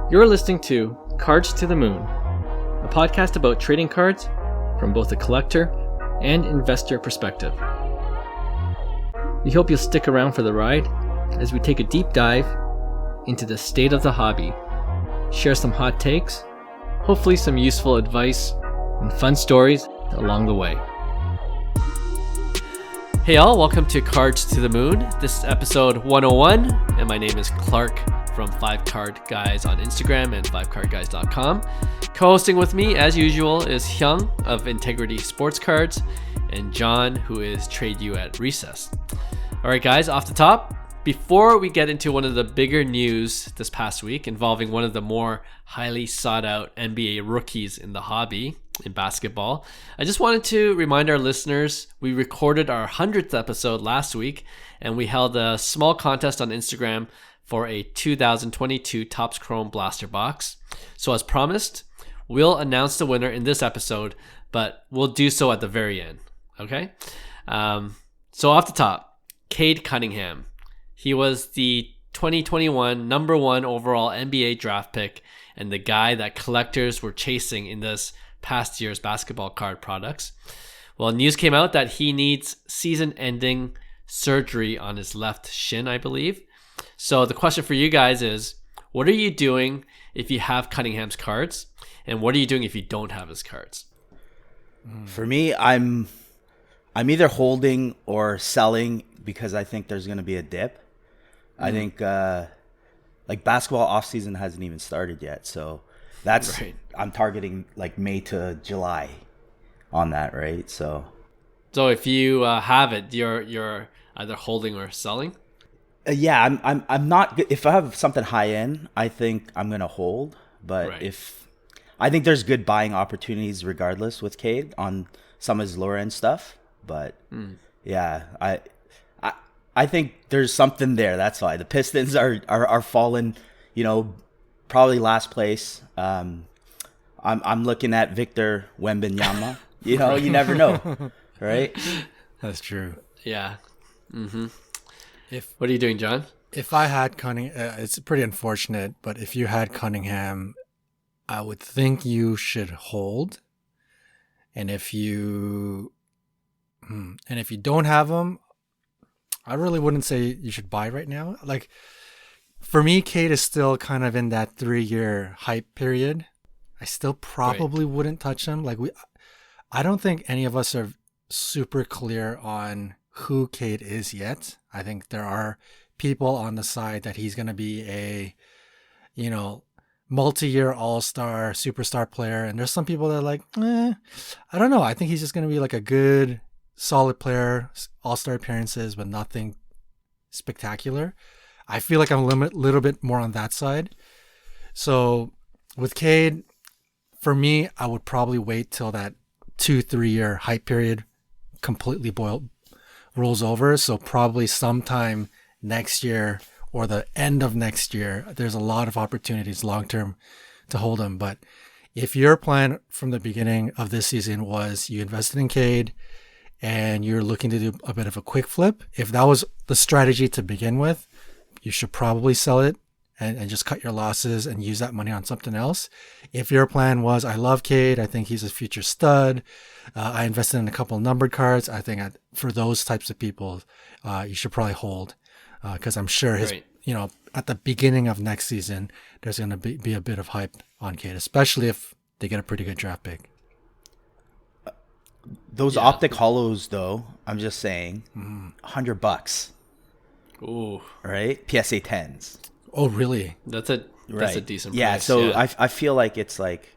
You're listening to Cards to the Moon, a podcast about trading cards from both a collector and investor perspective. We hope you'll stick around for the ride as we take a deep dive into the state of the hobby, share some hot takes, hopefully some useful advice, and fun stories along the way. Hey all, welcome to Cards to the Moon. This is episode 101, and my name is Clark from 5Card Guys on Instagram and 5cardguys.com. Co-hosting with me, as usual, is Hyung of Integrity Sports Cards and John, who is Trade You at Recess. All right, guys, off the top, before we get into one of the bigger news this past week involving one of the more highly sought-out NBA rookies in the hobby in basketball, I just wanted to remind our listeners we recorded our 100th episode last week, and we held a small contest on Instagram for a 2022 Topps Chrome Blaster Box. So as promised, we'll announce the winner in this episode, but we'll do so at the very end, okay? So off the top, Cade Cunningham. He was the 2021 number 1 overall NBA draft pick and the guy that collectors were chasing in this past year's basketball card products. Well, news came out that he needs season-ending surgery on his left shin, I believe. So the question for you guys is, what are you doing if you have Cunningham's cards? And what are you doing if you don't have his cards? For me, I'm either holding or selling because I think there's going to be a dip. I think like basketball offseason hasn't even started yet. So that's right. I'm targeting like May to July on that, right? So if you have it, you're either holding or selling? Yeah, I'm not. If I have something high end, I think I'm gonna hold. But right. If I think there's good buying opportunities regardless with Cade on some of his lower end stuff. But yeah, I think there's something there. That's why the Pistons are falling. You know, probably last place. I'm looking at Victor Wembanyama. You know, you never know, right? That's true. Yeah. Mm-hmm. What are you doing, John? If I had Cunningham, it's pretty unfortunate, but if you had Cunningham, I would think you should hold. And if you don't have him, I really wouldn't say you should buy right now. Like, for me, Cade is still kind of in that 3-year hype period. I still probably wouldn't touch him. Like, I don't think any of us are super clear on who Cade is yet. I think there are people on the side that he's going to be a, multi-year all-star, superstar player. And there's some people that are like, I don't know. I think he's just going to be like a good, solid player, all-star appearances, but nothing spectacular. I feel like I'm a little bit more on that side. So with Cade, for me, I would probably wait till that 2-3 year hype period completely rolls over. So probably sometime next year or the end of next year, there's a lot of opportunities long-term to hold him. But if your plan from the beginning of this season was you invested in Cade and you're looking to do a bit of a quick flip, if that was the strategy to begin with, you should probably sell it and just cut your losses and use that money on something else. If your plan was, I love Cade, I think he's a future stud, I invested in a couple of numbered cards, I think for those types of people, you should probably hold. Because I'm sure at the beginning of next season, there's going to be a bit of hype on Cade, especially if they get a pretty good draft pick. Those optic hollows, though, I'm just saying, $100. Ooh. Right? PSA 10s. Oh, really? That's a decent price. Yeah, so I feel like it's like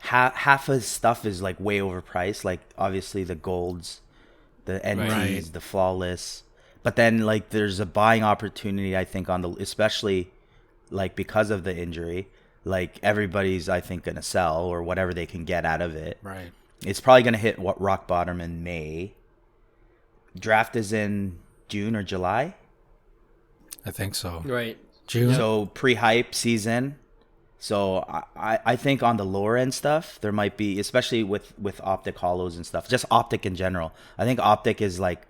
half of stuff is like way overpriced. Like obviously the golds, the NTs, the flawless. But then like there's a buying opportunity, I think, especially like because of the injury. Like everybody's, I think, gonna sell or whatever they can get out of it. Right. It's probably gonna hit rock bottom in May. Draft is in June or July. I think so. Right. June. So pre-hype season. So I think on the lower end stuff, there might be, especially with optic hollows and stuff, just optic in general. I think optic is like,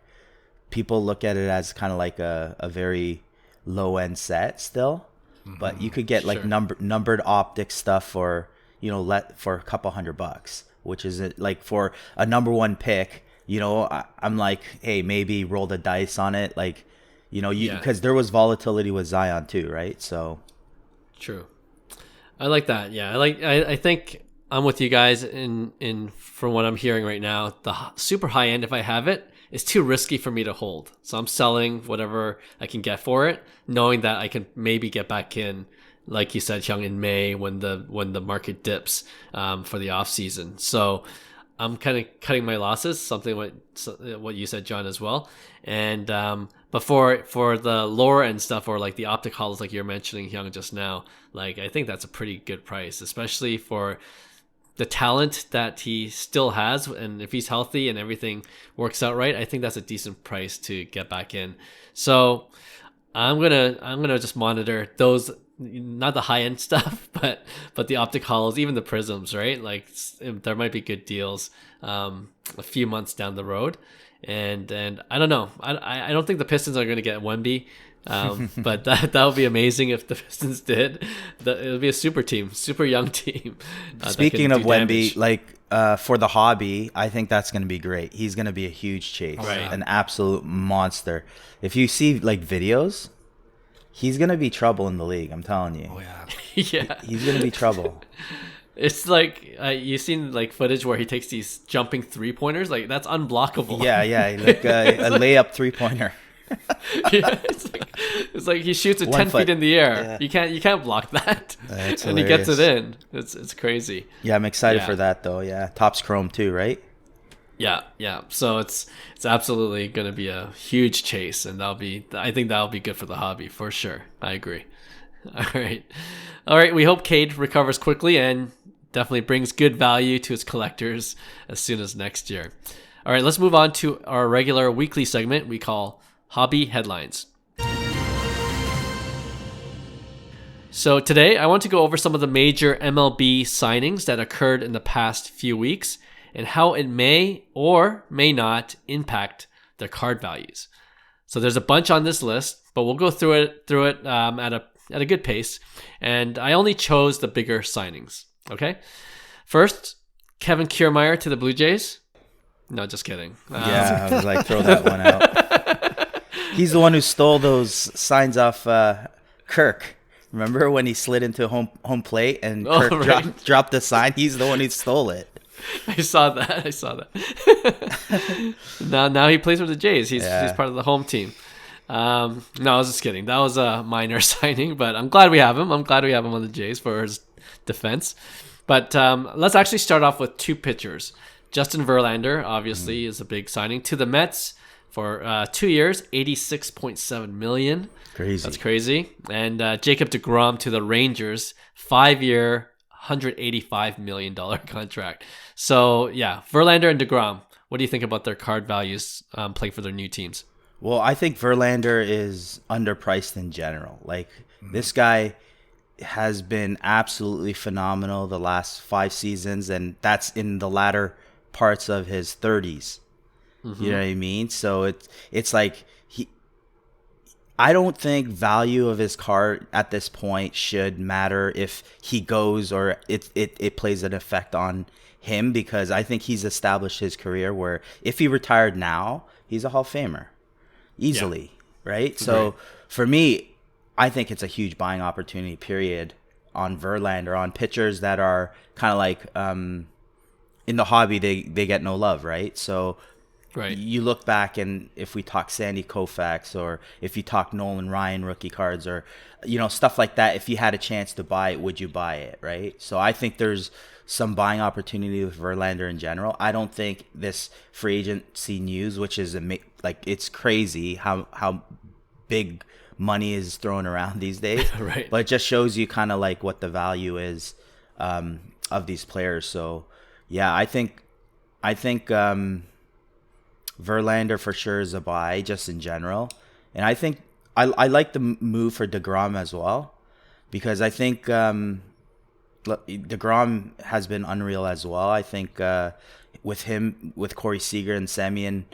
people look at it as kind of like a very low end set still. but you could get like numbered optic stuff for for a couple $100, which is like for a number one pick. I'm like, hey, maybe roll the dice on it, like because there was volatility with Zion too, right? So true. I like that. Yeah, I think I'm with you guys in from what I'm hearing right now. The super high end, if I have it, is too risky for me to hold. So I'm selling whatever I can get for it, knowing that I can maybe get back in, like you said, Hyung, in May when the market dips for the off season. So I'm kind of cutting my losses, something what you said, John, as well. And but for the lower end stuff, or like the optic hollows, like you're mentioning, Hyung, just now, like I think that's a pretty good price, especially for the talent that he still has. And if he's healthy and everything works out right, I think that's a decent price to get back in. So I'm gonna just monitor those, not the high end stuff, but the optic hollows, even the prisms, right? Like there might be good deals a few months down the road. And I don't know. I don't think the Pistons are going to get Wemby, but that would be amazing if the Pistons did. It would be a super team, super young team. Speaking of Wemby, like for the hobby, I think that's going to be great. He's going to be a huge chase, an absolute monster. If you see like videos, he's going to be trouble in the league. I'm telling you. Oh yeah, yeah. He's going to be trouble. It's like you've seen like footage where he takes these jumping 3-pointers. Like that's unblockable. Yeah, like a layup 3-pointer. Yeah, it's like he shoots it 10 feet in the air. Yeah. You can't block that. That's and hilarious. He gets it in. It's crazy. Yeah, I'm excited for that though. Yeah, Topps Chrome too, right? Yeah. So it's absolutely going to be a huge chase, and I think that'll be good for the hobby for sure. I agree. All right. We hope Cade recovers quickly and definitely brings good value to his collectors as soon as next year. All right, let's move on to our regular weekly segment we call Hobby Headlines. So today I want to go over some of the major MLB signings that occurred in the past few weeks and how it may or may not impact their card values. So there's a bunch on this list, but we'll go through it at a good pace. And I only chose the bigger signings. Okay. First, Kevin Kiermaier to the Blue Jays. No, just kidding. Yeah, I was like, throw that one out. He's the one who stole those signs off Kirk. Remember when he slid into home plate and Kirk dropped the sign? He's the one who stole it. I saw that. Now he plays for the Jays. He's part of the home team. No, I was just kidding. That was a minor signing, but I'm glad we have him. I'm glad we have him on the Jays for his defense. But let's actually start off with two pitchers. Justin Verlander, obviously, is a big signing to the Mets for 2 years, $86.7 million. Crazy. That's crazy. And Jacob deGrom to the Rangers, 5-year, $185 million contract. So, yeah, Verlander and deGrom, what do you think about their card values playing for their new teams? Well, I think Verlander is underpriced in general. Like, this guy has been absolutely phenomenal the last 5 seasons, and that's in the latter parts of his 30s. Mm-hmm. You know what I mean? So it's like I don't think value of his card at this point should matter if he goes or it plays an effect on him, because I think he's established his career where if he retired now, he's a Hall of Famer easily, right? So for me, I think it's a huge buying opportunity, period, on Verlander, on pitchers that are kind of like in the hobby, they get no love, right? So you look back, and if we talk Sandy Koufax, or if you talk Nolan Ryan rookie cards, or stuff like that, if you had a chance to buy it, would you buy it, right? So I think there's some buying opportunity with Verlander in general. I don't think this free agency news, which is like, it's crazy how big money is thrown around these days, right? But it just shows you kind of like what the value is of these players. So yeah, I think Verlander for sure is a buy just in general, and I think I like the move for deGrom as well, because I think deGrom has been unreal as well. I think with Corey Seager and Semien,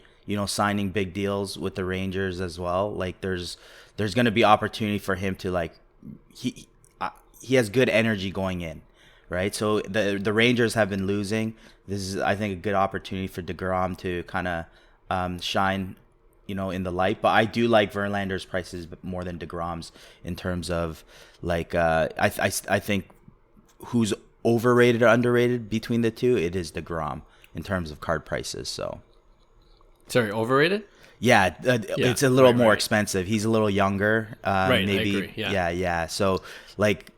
signing big deals with the Rangers as well. Like there's going to be opportunity for him to like he has good energy going in, right? So the Rangers have been losing. This is, I think, a good opportunity for deGrom to kind of shine, in the light. But I do like Verlander's prices more than deGrom's in terms of like I think who's overrated or underrated between the two, it is deGrom in terms of card prices. So sorry, overrated? Yeah, it's a little more expensive. He's a little younger. Right, maybe. I agree. Yeah. Yeah. So, like,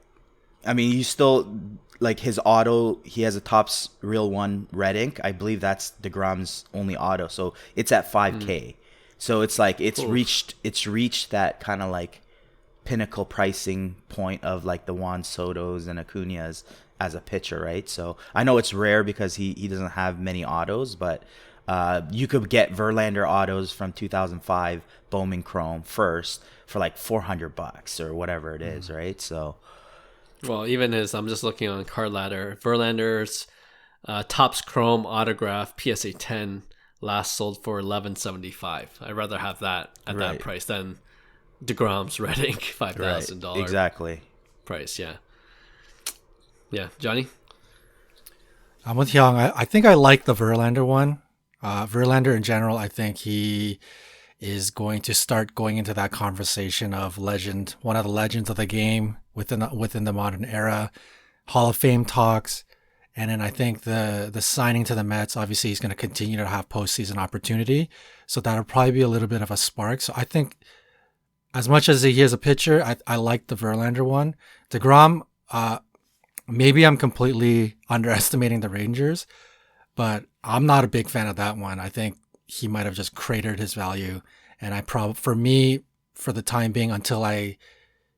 I mean, you still, like, his auto, he has a Topps Real 1 red ink. I believe that's deGrom's only auto. So, it's at 5K. So, it's like, it's reached that kind of, like, pinnacle pricing point of, like, the Juan Sotos and Acuñas as a pitcher, right? So, I know it's rare because he doesn't have many autos, but you could get Verlander autos from 2005 Bowman Chrome first for like $400 or whatever it is, right? So, well, even as I'm just looking on Card Ladder, Verlander's Topps Chrome autograph PSA 10 last sold for $11.75. I'd rather have that at that price than deGrom's red ink $5,000 exactly price. Yeah, Johnny. I'm with Hyung. I think I like the Verlander one. Verlander in general, I think he is going to start going into that conversation of legend, one of the legends of the game within the modern era, Hall of Fame talks. And then I think the signing to the Mets, obviously he's going to continue to have postseason opportunity. So that'll probably be a little bit of a spark. So I think as much as he is a pitcher, I like the Verlander one. deGrom, maybe I'm completely underestimating the Rangers, but I'm not a big fan of that one. I think he might have just cratered his value. And for the time being, until I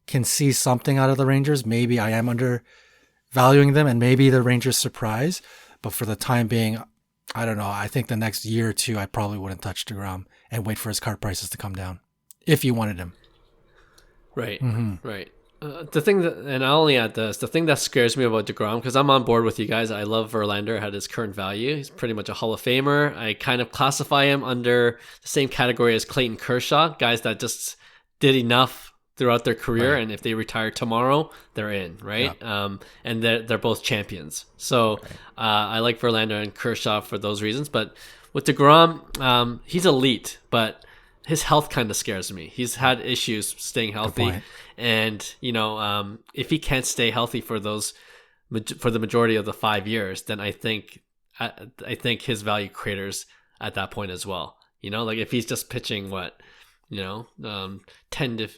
can see something out of the Rangers, maybe I am undervaluing them and maybe the Rangers surprise. But for the time being, I don't know. I think the next year or two, I probably wouldn't touch deGrom and wait for his card prices to come down if you wanted him. Right, right. The thing that, and I'll only add this, the thing that scares me about deGrom, because I'm on board with you guys. I love Verlander at his current value. He's pretty much a Hall of Famer. I kind of classify him under the same category as Clayton Kershaw, guys that just did enough throughout their career, and if they retire tomorrow, they're in, right? Yeah. And they're both champions. So I like Verlander and Kershaw for those reasons. But with deGrom, he's elite, but his health kind of scares me. He's had issues staying healthy. And, if he can't stay healthy for the majority of the 5 years, then I think his value craters at that point as well. Like if he's just pitching 10 to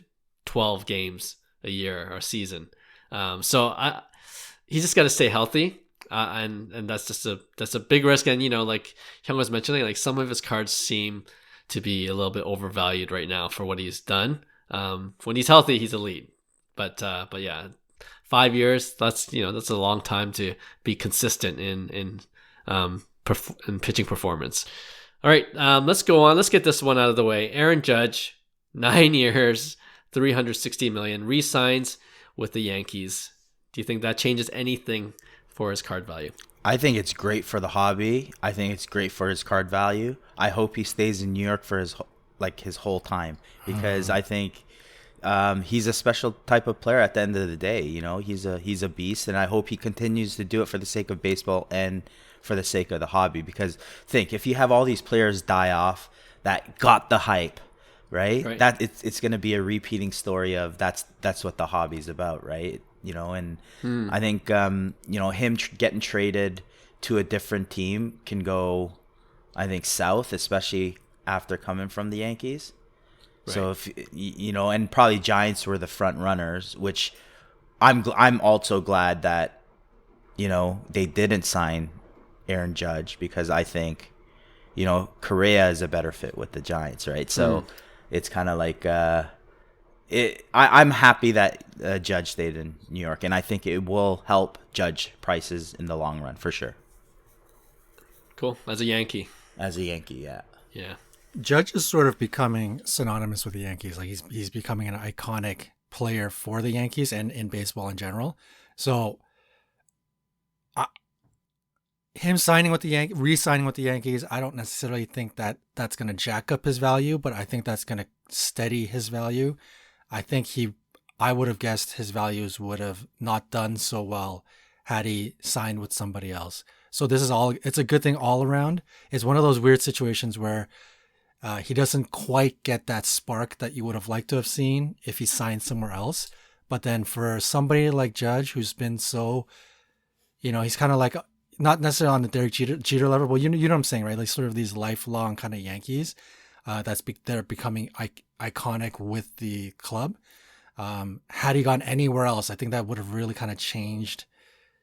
12 games a year or a season. He's just got to stay healthy. And that's a big risk. And, like Hyung was mentioning, like some of his cards seem to be a little bit overvalued right now for what he's done. When he's healthy, he's elite. But yeah, 5 years, that's a long time to be consistent in pitching performance. All right, let's go on. Let's get this one out of the way. Aaron Judge, 9 years, $360 million, re-signs with the Yankees. Do you think that changes anything for his card value? I think it's great for the hobby. I think it's great for his card value. I hope he stays in New York for his whole time, because I think he's a special type of player at the end of the day. He's a beast, and I hope he continues to do it for the sake of baseball and for the sake of the hobby. Because think, if you have all these players die off that got the hype, right? That it's going to be a repeating story of that's what the hobby's about, right? I think him getting traded to a different team can go, I think, south, especially after coming from the Yankees. Right. So if and probably Giants were the front runners, which I'm also glad that they didn't sign Aaron Judge, because I think Correa is a better fit with the Giants, right? So it's kind of like I'm happy that Judge stayed in New York, and I think it will help Judge prices in the long run for sure. Cool. As a Yankee, yeah. Yeah. Judge is sort of becoming synonymous with the Yankees. Like he's becoming an iconic player for the Yankees and in baseball in general. So him signing with the re-signing with the Yankees, I don't necessarily think that that's going to jack up his value, but I think that's going to steady his value. I think I would have guessed his values would have not done so well had he signed with somebody else. So it's a good thing all around. It's one of those weird situations where he doesn't quite get that spark that you would have liked to have seen if he signed somewhere else. But then for somebody like Judge, who's been so, he's kind of like, not necessarily on the Derek Jeter level, but you know what I'm saying, right? Like sort of these lifelong kind of Yankees they're becoming iconic with the club. Had he gone anywhere else, I think that would have really kind of changed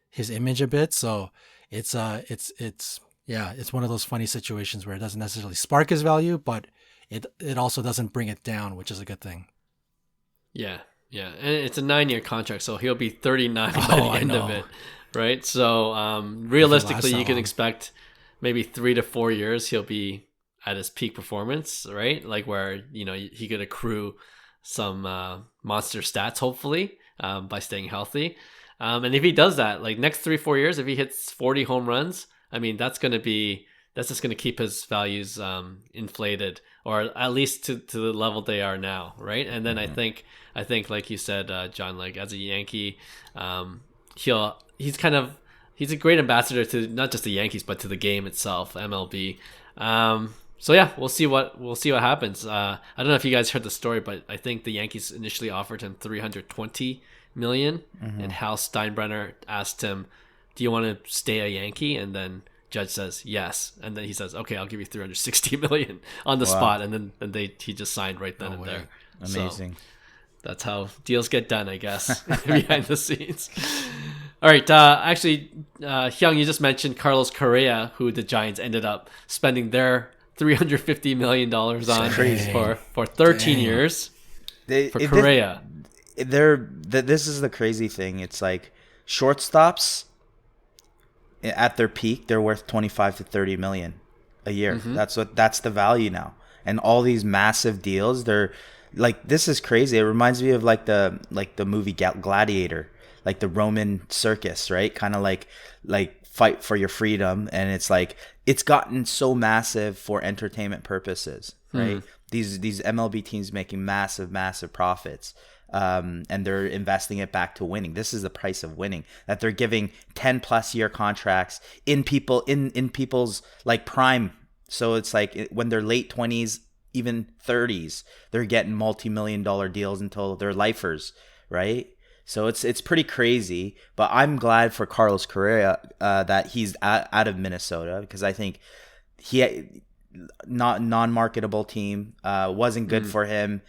his image a bit. So it's one of those funny situations where it doesn't necessarily spark his value, but it also doesn't bring it down, which is a good thing. Yeah, and it's a 9-year contract, so he'll be 39 by the end of it, right? So realistically, you can expect maybe 3 to 4 years he'll be at his peak performance, right? Like where he could accrue some monster stats, hopefully, by staying healthy. And if he does that, like next 3-4 years, if he hits 40 home runs, I mean, that's just going to keep his values inflated, or at least to the level they are now, right? And then I think like you said, John, like as a Yankee, he's a great ambassador to not just the Yankees but to the game itself, MLB. So yeah, we'll see what happens. I don't know if you guys heard the story, but I think the Yankees initially offered him $320 million, and Hal Steinbrenner asked him, "Do you want to stay a Yankee?" And then Judge says yes, and then he says, "Okay, I'll give you $360 million on the spot," and then he just signed right then and there. Amazing. So that's how deals get done, I guess, behind the scenes. All right, actually, Hyung, you just mentioned Carlos Correa, who the Giants ended up spending their $350 million on for 13 years for Correa. This is the crazy thing. It's like shortstops at their peak, they're worth 25 to 30 million a year. That's the value now. And all these massive deals, they're like, this is crazy. It reminds me of like the movie Gladiator, like the Roman circus, right? Kind of like fight for your freedom. And it's like, it's gotten so massive for entertainment purposes, right? These MLB teams making massive profits. And they're investing it back to winning. This is the price of winning, that they're giving 10+ year contracts in people's like prime. So it's like when they're late 20s, even 30s, they're getting multi-million-dollar deals until they're lifers, right? So it's pretty crazy. But I'm glad for Carlos Correa that he's out of Minnesota, because I think non-marketable team wasn't good for him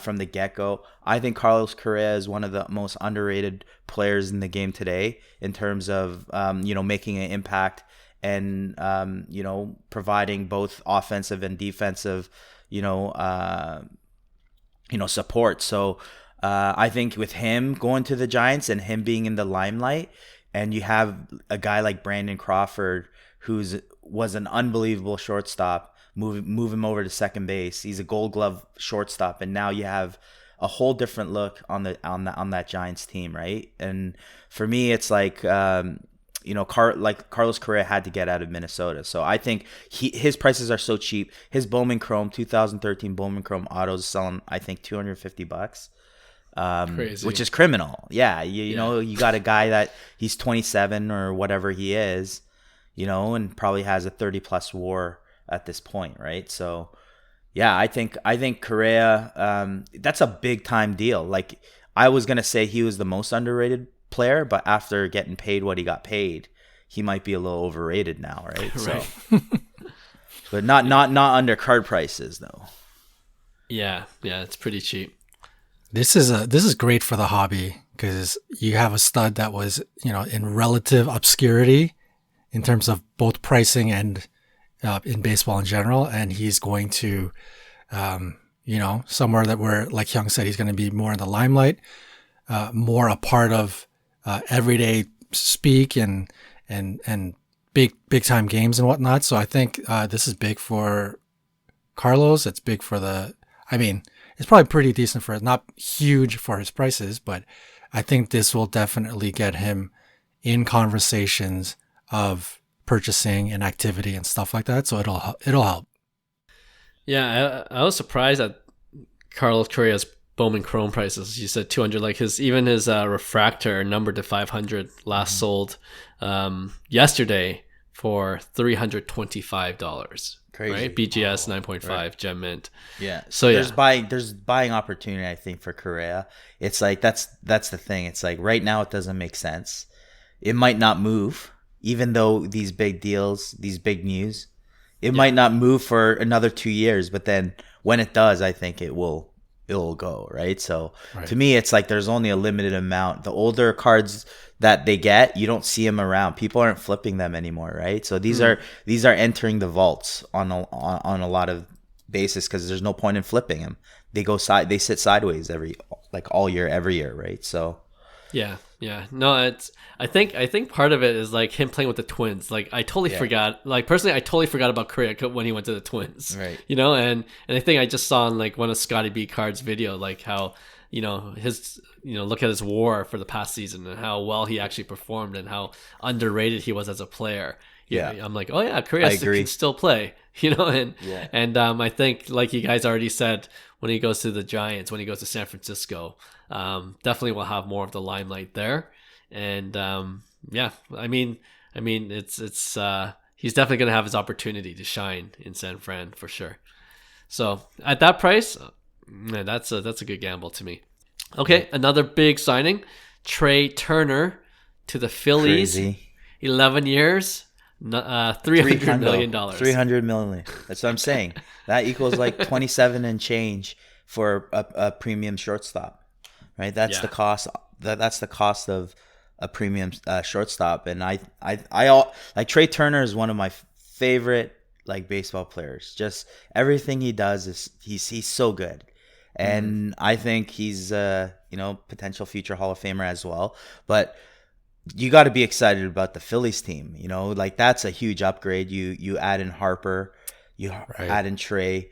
from the get-go. I think Carlos Correa is one of the most underrated players in the game today in terms of making an impact and providing both offensive and defensive support. So I think with him going to the Giants and him being in the limelight, and you have a guy like Brandon Crawford, was an unbelievable shortstop, move him over to second base. He's a Gold Glove shortstop, and now you have a whole different look on that Giants team, right? And for me, it's like Carlos Correa had to get out of Minnesota. So I think his prices are so cheap. His Bowman Chrome 2013 Bowman Chrome autos selling, I think, $250. Crazy. Which is criminal. Yeah, you know, you got a guy that he's 27 or whatever he is, and probably has a 30+ WAR at this point, right? So, yeah, I think Correa, that's a big time deal. Like, I was gonna say he was the most underrated player, but after getting paid what he got paid, he might be a little overrated now, right? Right. So, but not under card prices though. Yeah, it's pretty cheap. This is great for the hobby, because you have a stud that was, in relative obscurity in terms of both pricing and in baseball in general, and he's going to, somewhere that where, like Hyung said, he's going to be more in the limelight, more a part of everyday speak and big time games and whatnot. So I think this is big for Carlos. It's big for it's probably pretty decent for it. Not huge for his prices, but I think this will definitely get him in conversations of purchasing and activity and stuff like that. So it'll help. Yeah, I was surprised at Carlos Correa's Bowman Chrome prices. You said 200. Like his refractor numbered to 500 last sold yesterday for $325. Crazy. Right? BGS 9.5 Gem Mint. Yeah. So there's buying opportunity, I think, for Correa. It's like that's the thing. It's like right now it doesn't make sense. It might not move, even though these big deals, these big news, it might not move for another 2 years. But then when it does, I think it'll go, right? So to me, it's like there's only a limited amount. The older cards that they get, you don't see them around. People aren't flipping them anymore, right? So these are entering the vaults on a lot of basis because there's no point in flipping them. They sit sideways all year, every year, right? So yeah. No, I think part of it is like him playing with the Twins. Like I totally forgot. Like personally, I totally forgot about Correa when he went to the Twins. Right. You know, and I think I just saw in like one of Scotty B Card's video, like how look at his WAR for the past season and how well he actually performed and how underrated he was as a player. Yeah, I'm like, oh yeah, Correa can still play. And I think like you guys already said, when he goes to the Giants, when he goes to San Francisco, definitely will have more of the limelight there. And I mean it's he's definitely going to have his opportunity to shine in San Fran for sure. So at that price, man, that's a good gamble to me. Okay, another big signing, Trea Turner to the Phillies. Crazy. 11 years, $300 million. $300 million. That's what I'm saying. That equals like 27 and change for a premium shortstop, right? That's the cost. That's the cost of a premium shortstop. And I like Trea Turner is one of my favorite like baseball players. Just everything he does is he's so good. And I think he's potential future Hall of Famer as well. But you got to be excited about the Phillies team. Like that's a huge upgrade. You add in Harper, you add in Trea,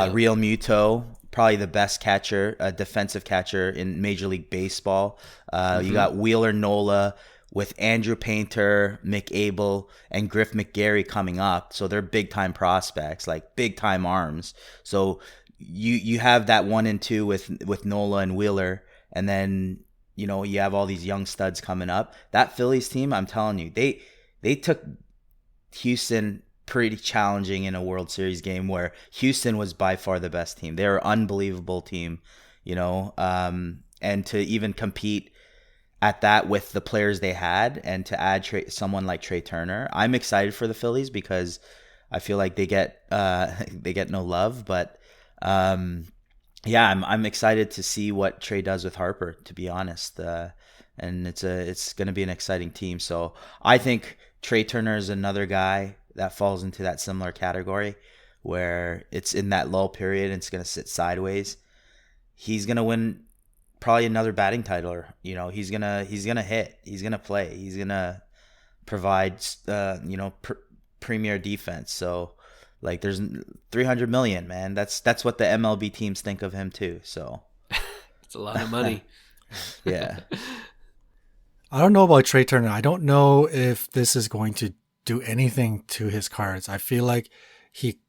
Real Muto, probably the best catcher, defensive catcher in Major League Baseball. You got Wheeler Nola with Andrew Painter, McAbel, and Griff McGarry coming up. So they're big time prospects, like big time arms. So you have that 1 and 2 with Nola and Wheeler, and then you have all these young studs coming up. That Phillies team, I'm telling you, they took Houston pretty challenging in a World Series game where Houston was by far the best team. They were an unbelievable team, and to even compete at that with the players they had, and to add someone like Trea Turner, I'm excited for the Phillies because I feel like they get no love, but. I'm excited to see what Trea does with Harper, to be honest. And it's going to be an exciting team. So I think Trea Turner is another guy that falls into that similar category where it's in that lull period and it's going to sit sideways. He's going to win probably another batting title. He's going to hit, he's going to play, he's going to provide, premier defense. So, like there's $300 million, man. That's what the MLB teams think of him too. So it's a lot of money. Yeah. I don't know about Trea Turner. I don't know if this is going to do anything to his cards. I feel like he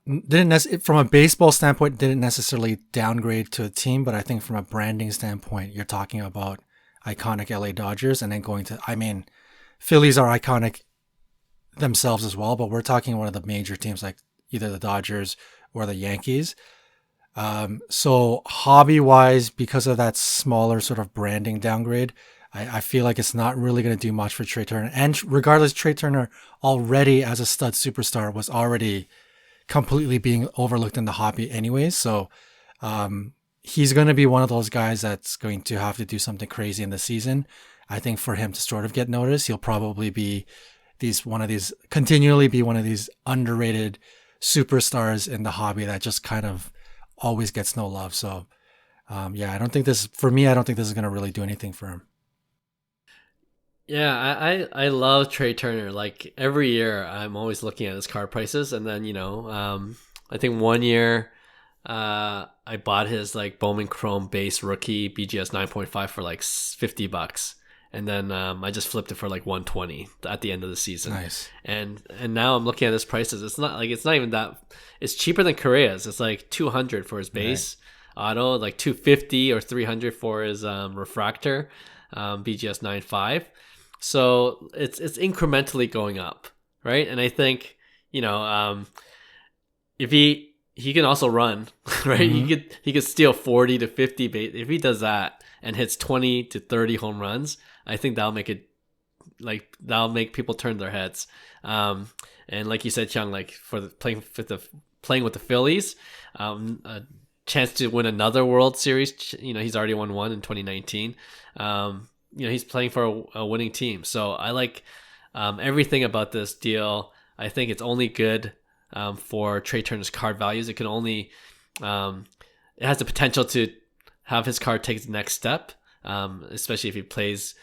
didn't from a baseball standpoint didn't necessarily downgrade to a team, but I think from a branding standpoint, you're talking about iconic LA Dodgers and then going to Phillies are iconic themselves as well, but we're talking one of the major teams like either the Dodgers or the Yankees. So hobby wise, because of that smaller sort of branding downgrade, I feel like it's not really going to do much for Trea Turner. And regardless, Trea Turner already as a stud superstar was already completely being overlooked in the hobby anyways. So he's going to be one of those guys that's going to have to do something crazy in the season. I think for him to sort of get noticed, he'll probably be continually be one of these underrated superstars in the hobby that just kind of always gets no love. So I don't think this is going to really do anything for him. Yeah, I love Trea Turner. Like every year I'm always looking at his card prices, and then I think one year I bought his like Bowman Chrome base rookie BGS 9.5 for like $50. And then I just flipped it for like 120 at the end of the season. Nice. And now I'm looking at his prices. It's not even that. It's cheaper than Correa's. It's like 200 for his base. auto, like 250 or 300 for his refractor, BGS 9.5. So it's incrementally going up, right? And I think, if he can also run, right? He could steal 40 to 50 base. If he does that and hits 20 to 30 home runs, I think that'll make people turn their heads. And like you said, Hyung, like playing with the Phillies, a chance to win another World Series. He's already won one in 2019. He's playing for a winning team. So I like everything about this deal. I think it's only good for Trea Turner's card values. It can only it has the potential to have his card take the next step, especially if he plays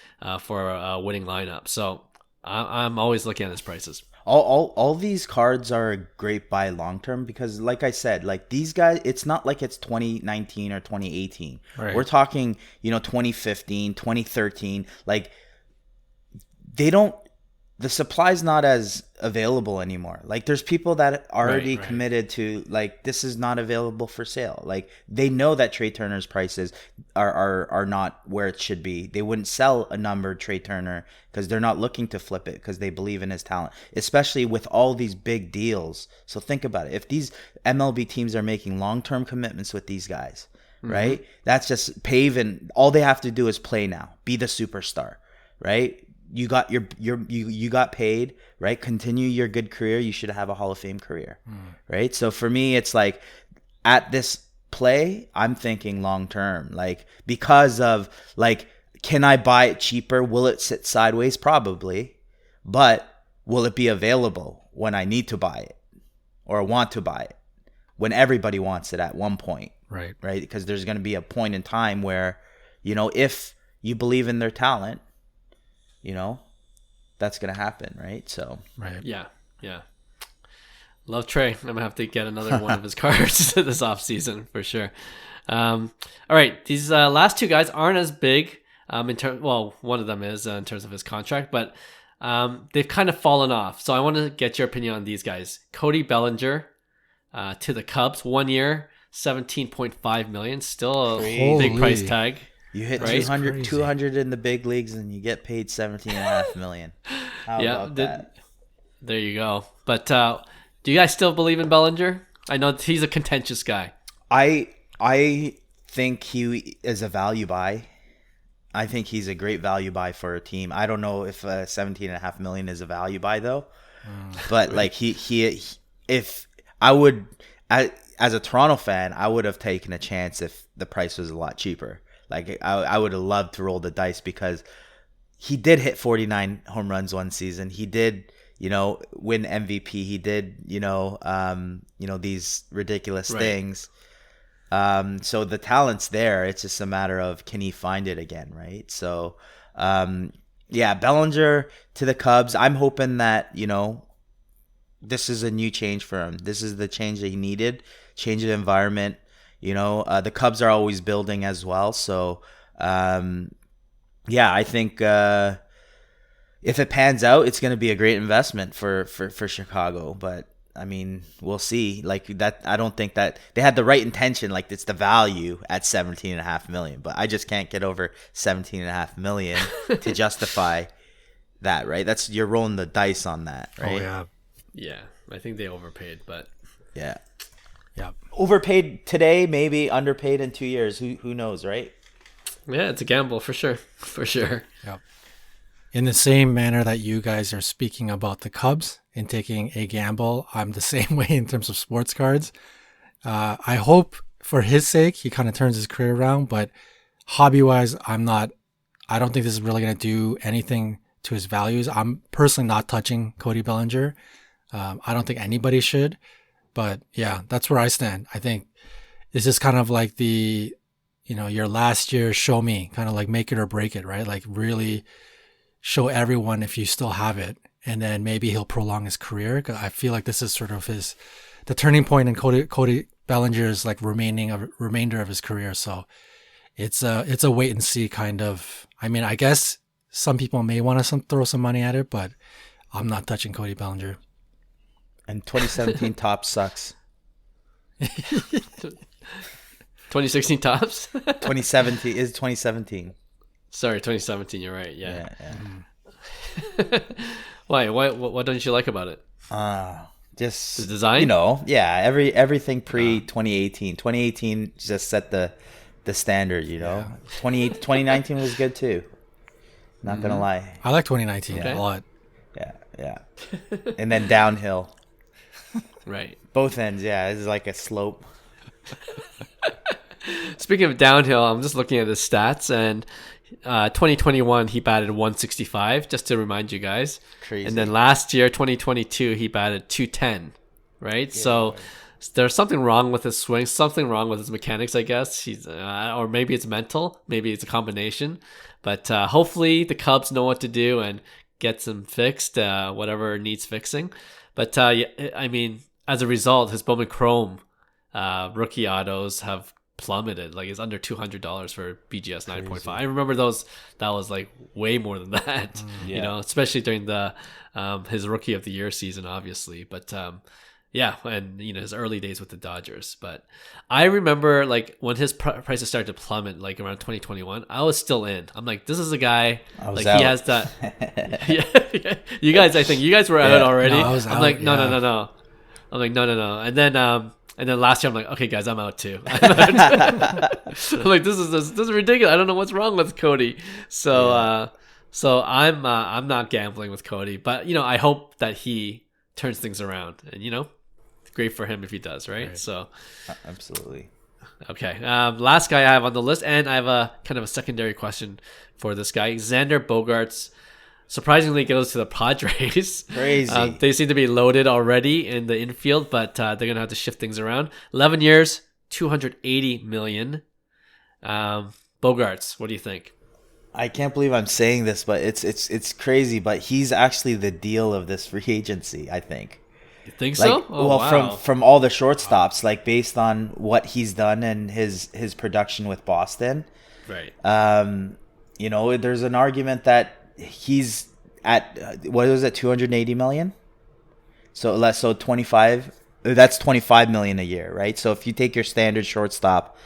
for a winning lineup. So I'm always looking at his prices. All these cards are a great buy long term because, like I said, like these guys, it's not like it's 2019 or 2018. Right. We're talking, 2015, 2013. Like the supply's not as available anymore. Like there's people that already committed to, like, this is not available for sale. Like they know that Trea Turner's prices are not where it should be. They wouldn't sell a numbered Trea Turner because they're not looking to flip it because they believe in his talent, especially with all these big deals. So think about it. If these MLB teams are making long-term commitments with these guys, right? That's just paving. All they have to do is play now, be the superstar, right? You got you got paid, right? Continue your good career. You should have a Hall of Fame career, right? So for me, it's like at this play, I'm thinking long term, like because of like, can I buy it cheaper? Will it sit sideways? Probably, but will it be available when I need to buy it or want to buy it? When everybody wants it at one point, right? Because there's going to be a point in time where, if you believe in their talent, that's going to happen, right? So, right. Yeah. Love Trea. I'm going to have to get another one of his cards this offseason for sure. All right. These last two guys aren't as big one of them is in terms of his contract, but they've kind of fallen off. So I want to get your opinion on these guys. Cody Bellinger to the Cubs, 1 year, $17.5 million. Still a big price tag. You hit 200 in the big leagues and you get paid $17.5 million. How about that? There you go. But do you guys still believe in Bellinger? I know he's a contentious guy. I think he is a value buy. I think he's a great value buy for a team. I don't know if $17.5 million is a value buy though. But like if I would, as a Toronto fan, I would have taken a chance if the price was a lot cheaper. Like I would have loved to roll the dice because he did hit 49 home runs one season. He did, win MVP. He did, these ridiculous things. So the talent's there. It's just a matter of, can he find it again, right? So, Bellinger to the Cubs. I'm hoping that, this is a new change for him. This is the change that he needed. Change of environment. The Cubs are always building as well. So, I think if it pans out, it's going to be a great investment for Chicago. But, I mean, we'll see. Like that, I don't think that they had the right intention. Like it's the value at $17.5 million. But I just can't get over $17.5 million to justify that, right? You're rolling the dice on that, right? Oh, yeah. Yeah, I think they overpaid, but... Yeah. Yeah. Overpaid today, maybe underpaid in 2 years. Who knows, right? Yeah, it's a gamble for sure. For sure. Yep. In the same manner that you guys are speaking about the Cubs and taking a gamble, I'm the same way in terms of sports cards. I hope for his sake he kind of turns his career around, but hobby-wise, I don't think this is really going to do anything to his values. I'm personally not touching Cody Bellinger. I don't think anybody should. But yeah, that's where I stand. I think it's just kind of like your last year show me, kind of like make it or break it, right? Like really show everyone if you still have it. And then maybe he'll prolong his career. Cause I feel like this is sort of the turning point in Cody Bellinger's like remainder of his career. So it's a wait and see kind of, I mean, I guess some people may want to throw some money at it, but I'm not touching Cody Bellinger. And 2017 top sucks. 2016 tops. 2017 is 2017. Sorry, 2017. You're right. Yeah. Yeah. Why? What don't you like about it? Just the design. Everything pre 2018. 2018 just set the standard. 2019 was good too. Not gonna lie. I like 2019 a lot. Yeah. And then downhill. Right. Both ends, it's like a slope. Speaking of downhill, I'm just looking at his stats, and 2021 he batted 165, just to remind you guys. Crazy. And then last year, 2022, he batted 210, right? Yeah. So there's something wrong with his swing, something wrong with his mechanics, I guess. He's or maybe it's mental, maybe it's a combination. But hopefully the Cubs know what to do and gets him fixed, whatever needs fixing. But I mean, as a result, his Bowman Chrome rookie autos have plummeted. Like, it's under $200 for BGS 9.5. I remember those. That was like way more than that. Especially during the his rookie of the year season, obviously. But and his early days with the Dodgers. But I remember, like, when his prices started to plummet, like around 2021, I was still in. I'm like, this is a guy, like, out. He has that. You guys, I think you guys were out already. No, I was I'm out, like, no. I'm like, no. And then last year I'm like, okay, guys, I'm out too. I'm like, this is ridiculous. I don't know what's wrong with Cody. So I'm not gambling with Cody, but I hope that he turns things around, and great for him if he does, right? So absolutely. Okay. Last guy I have on the list, and I have a kind of a secondary question for this guy. Xander Bogaerts surprisingly goes to the Padres. Crazy. They seem to be loaded already in the infield, but they're going to have to shift things around. 11 years, $280 million. Bogaerts, what do you think? I can't believe I'm saying this, but it's crazy, but he's actually the deal of this free agency, I think. You think so? Wow. from all the shortstops, like, based on what he's done and his production with Boston. Right. There's an argument that he's at, what was it, 280 million? So 25, that's 25 million a year, right? So if you take your standard shortstop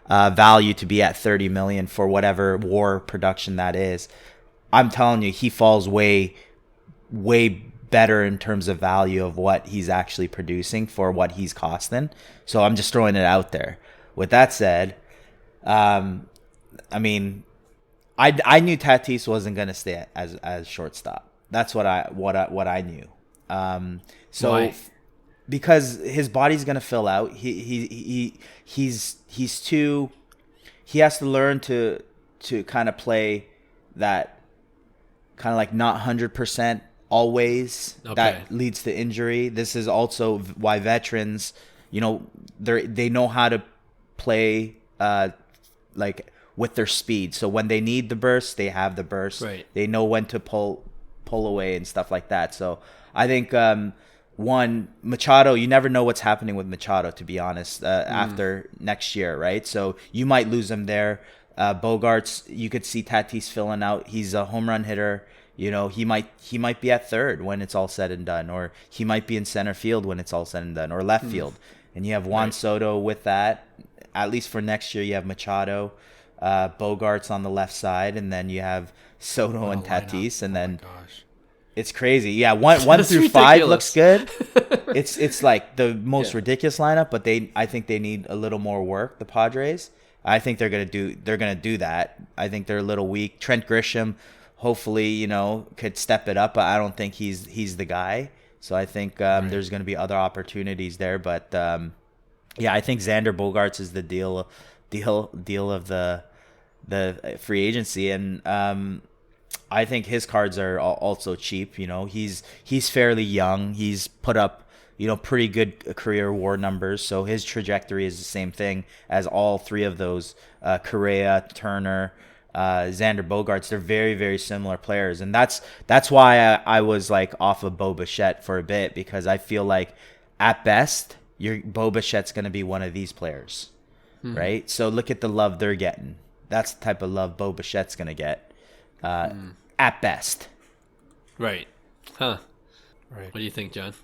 value to be at 30 million for whatever WAR production that is, I'm telling you, he falls way better in terms of value of what he's actually producing for what he's costing. So I'm just throwing it out there. With that said, I mean, I knew Tatis wasn't going to stay as shortstop. That's what I knew. Why? Because his body's going to fill out. He has to learn to kind of play that kind of like not 100% always. Okay. That leads to injury. This is also why veterans, they know how to play like with their speed. So when they need the burst, they have the burst. Right. They know when to pull away and stuff like that. So I think Machado, you never know what's happening with Machado, to be honest, after next year, right? So you might lose him there. Bogaerts, you could see Tatis filling out. He's a home run hitter. He might be at third when it's all said and done, or he might be in center field when it's all said and done, or left field. And you have Juan Soto with that. At least for next year, you have Machado, Bogaerts on the left side, and then you have Soto and Tatis, and then it's crazy. Yeah, one through 5 looks good. It's like the most ridiculous lineup, but I think they need a little more work. The Padres, I think they're gonna do that. I think they're a little weak. Trent Grisham, hopefully, could step it up, but I don't think he's the guy. So I think there's gonna be other opportunities there, but I think Xander Bogaerts is the deal of the free agency, and I think his cards are also cheap. He's fairly young. He's put up pretty good career WAR numbers, so his trajectory is the same thing as all three of those. Correa, Turner, Xander Bogaerts. They're very, very similar players, and that's why I was like off of Bo Bichette for a bit, because I feel like at best Bo Bichette's going to be one of these players, right? So look at the love they're getting. That's the type of love Bo Bichette's going to get at best. Right. Huh. Right. What do you think, John?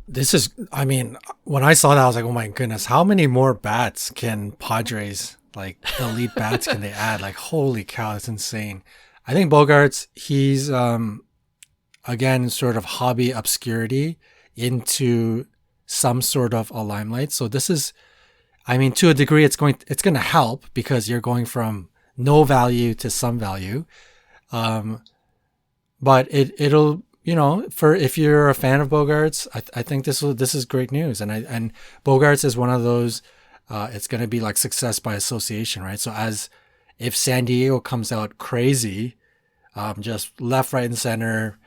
This is, I mean, when I saw that, I was like, oh my goodness, how many more bats can Padres, like elite bats, can they add? Like, holy cow, that's insane. I think Bogaerts, he's, again, sort of hobby obscurity into some sort of a limelight. So this is, I mean, to a degree, it's going to help because you're going from no value to some value. But it'll, you know, for if you're a fan of Bogaerts, I think this is great news. And Bogaerts is one of those, it's going to be like success by association, right? So if San Diego comes out crazy, just left, right, and center,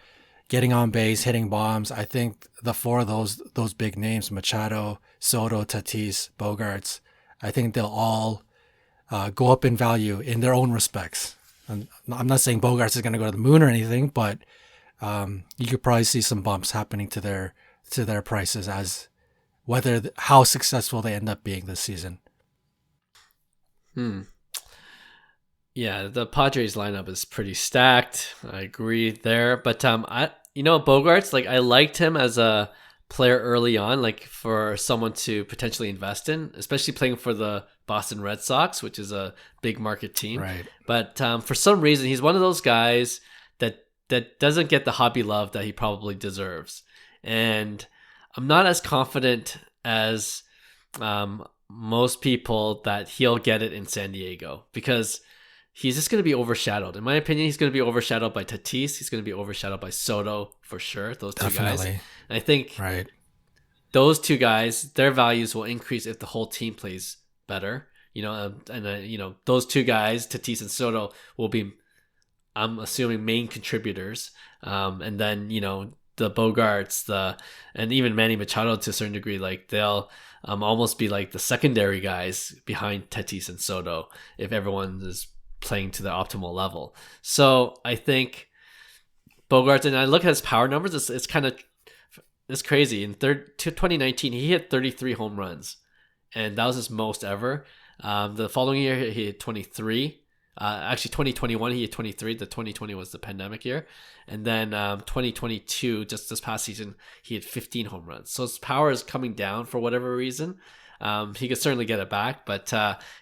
getting on base, hitting bombs, I think the four of those big names, Machado, Soto, Tatis, Bogaerts, I think they'll all go up in value in their own respects. And I'm not saying Bogaerts is going to go to the moon or anything, but you could probably see some bumps happening to their prices as how successful they end up being this season. Yeah, the Padres lineup is pretty stacked. I agree there, but Bogaerts, like I liked him as a player early on, like for someone to potentially invest in, especially playing for the Boston Red Sox, which is a big market team. Right. But for some reason, he's one of those guys that doesn't get the hobby love that he probably deserves. And I'm not as confident as most people that he'll get it in San Diego because he's just going to be overshadowed. In my opinion, he's going to be overshadowed by Tatis. He's going to be overshadowed by Soto for sure. Those two guys. And I think those two guys, their values will increase if the whole team plays better. Those two guys, Tatis and Soto, will be, I'm assuming, main contributors. And then, the Bogaerts, and even Manny Machado to a certain degree, like they'll almost be like the secondary guys behind Tatis and Soto if everyone is playing to the optimal level. So I think Bogaerts, and I look at his power numbers, it's crazy. In 2019, he hit 33 home runs, and that was his most ever. The following year, he hit 23. Actually, 2021, he hit 23. The 2020 was the pandemic year. And then 2022, just this past season, he had 15 home runs. So his power is coming down for whatever reason. He could certainly get it back, but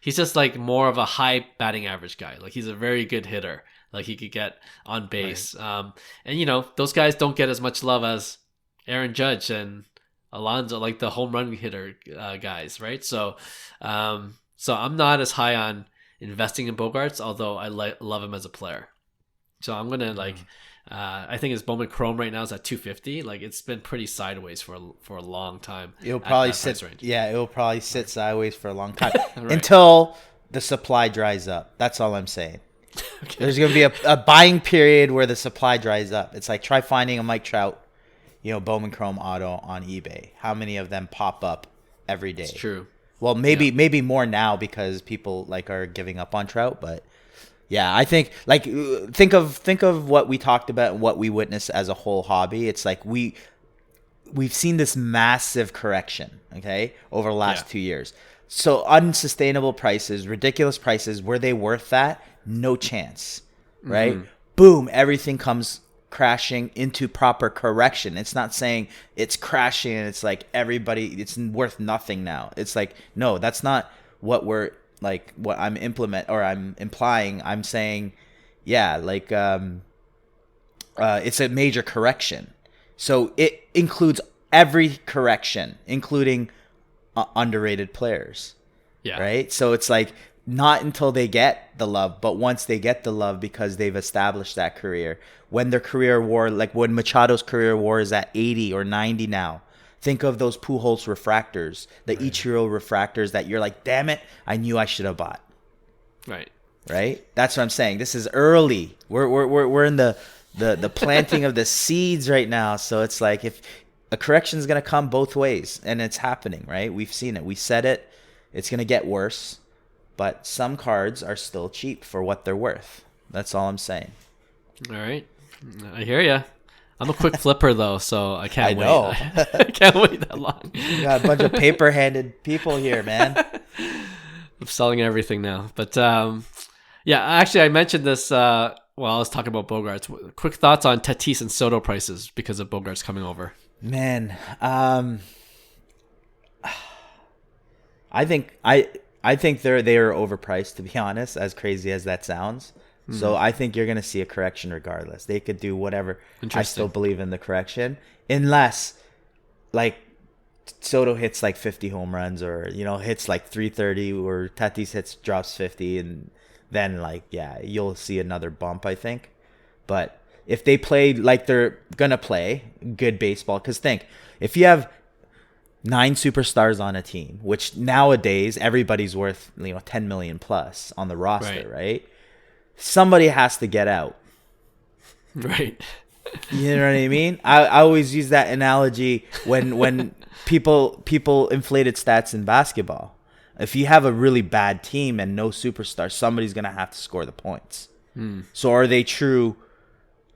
he's just like more of a high batting average guy. Like he's a very good hitter. Like he could get on base. Right. And those guys don't get as much love as Aaron Judge and Alonso, like the home run hitter guys, right? So I'm not as high on investing in Bogaerts, although I love him as a player. So I'm gonna I think his Bowman Chrome right now is at 250. Like it's been pretty sideways for a long time. It'll probably sit. Yeah, it'll probably sit sideways for a long time right. until the supply dries up. That's all I'm saying. Okay. There's gonna be a buying period where the supply dries up. It's like try finding a Mike Trout, Bowman Chrome auto on eBay. How many of them pop up every day? It's true. Well, maybe more now because people are giving up on Trout, but yeah, I think think of what we talked about and what we witnessed as a whole hobby. It's like we've seen this massive correction, okay, over the last 2 years. So unsustainable prices, ridiculous prices, were they worth that? No chance, right? Mm-hmm. Boom, everything comes crashing into proper correction. It's not saying it's crashing and it's like it's worth nothing now. It's like, no, that's not what what I'm implying. I'm saying, it's a major correction. So it includes every correction, including underrated players. Yeah. Right? So it's like not until they get the love, but once they get the love because they've established that career. When their career war, like when Machado's career war is at 80 or 90 now, think of those Pujols refractors, the Ichiro refractors that you're like, damn it, I knew I should have bought. Right. Right? That's what I'm saying. This is early. We're in the planting of the seeds right now. So it's like if a correction is going to come both ways, and it's happening, right? We've seen it. We said it. It's going to get worse. But some cards are still cheap for what they're worth. That's all I'm saying. All right. I hear ya. I'm a quick flipper, though, so I can't wait. Know. I can't wait that long. You got a bunch of paper-handed people here, man. I'm selling everything now. But, actually, I mentioned this while I was talking about Bogaerts. Quick thoughts on Tatis and Soto prices because of Bogaerts coming over. Man, I think they are overpriced, to be honest, as crazy as that sounds. So I think you're gonna see a correction regardless. They could do whatever. I still believe in the correction, unless like Soto hits like 50 home runs, or hits like 330, or Tatis drops 50, and then you'll see another bump, I think. But if they play like they're gonna play good baseball, because think, if you have 9 superstars on a team, which nowadays everybody's worth 10 million plus on the roster, right? Somebody has to get out. Right. You know what I mean? I always use that analogy when people inflated stats in basketball. If you have a really bad team and no superstars, somebody's going to have to score the points. So are they true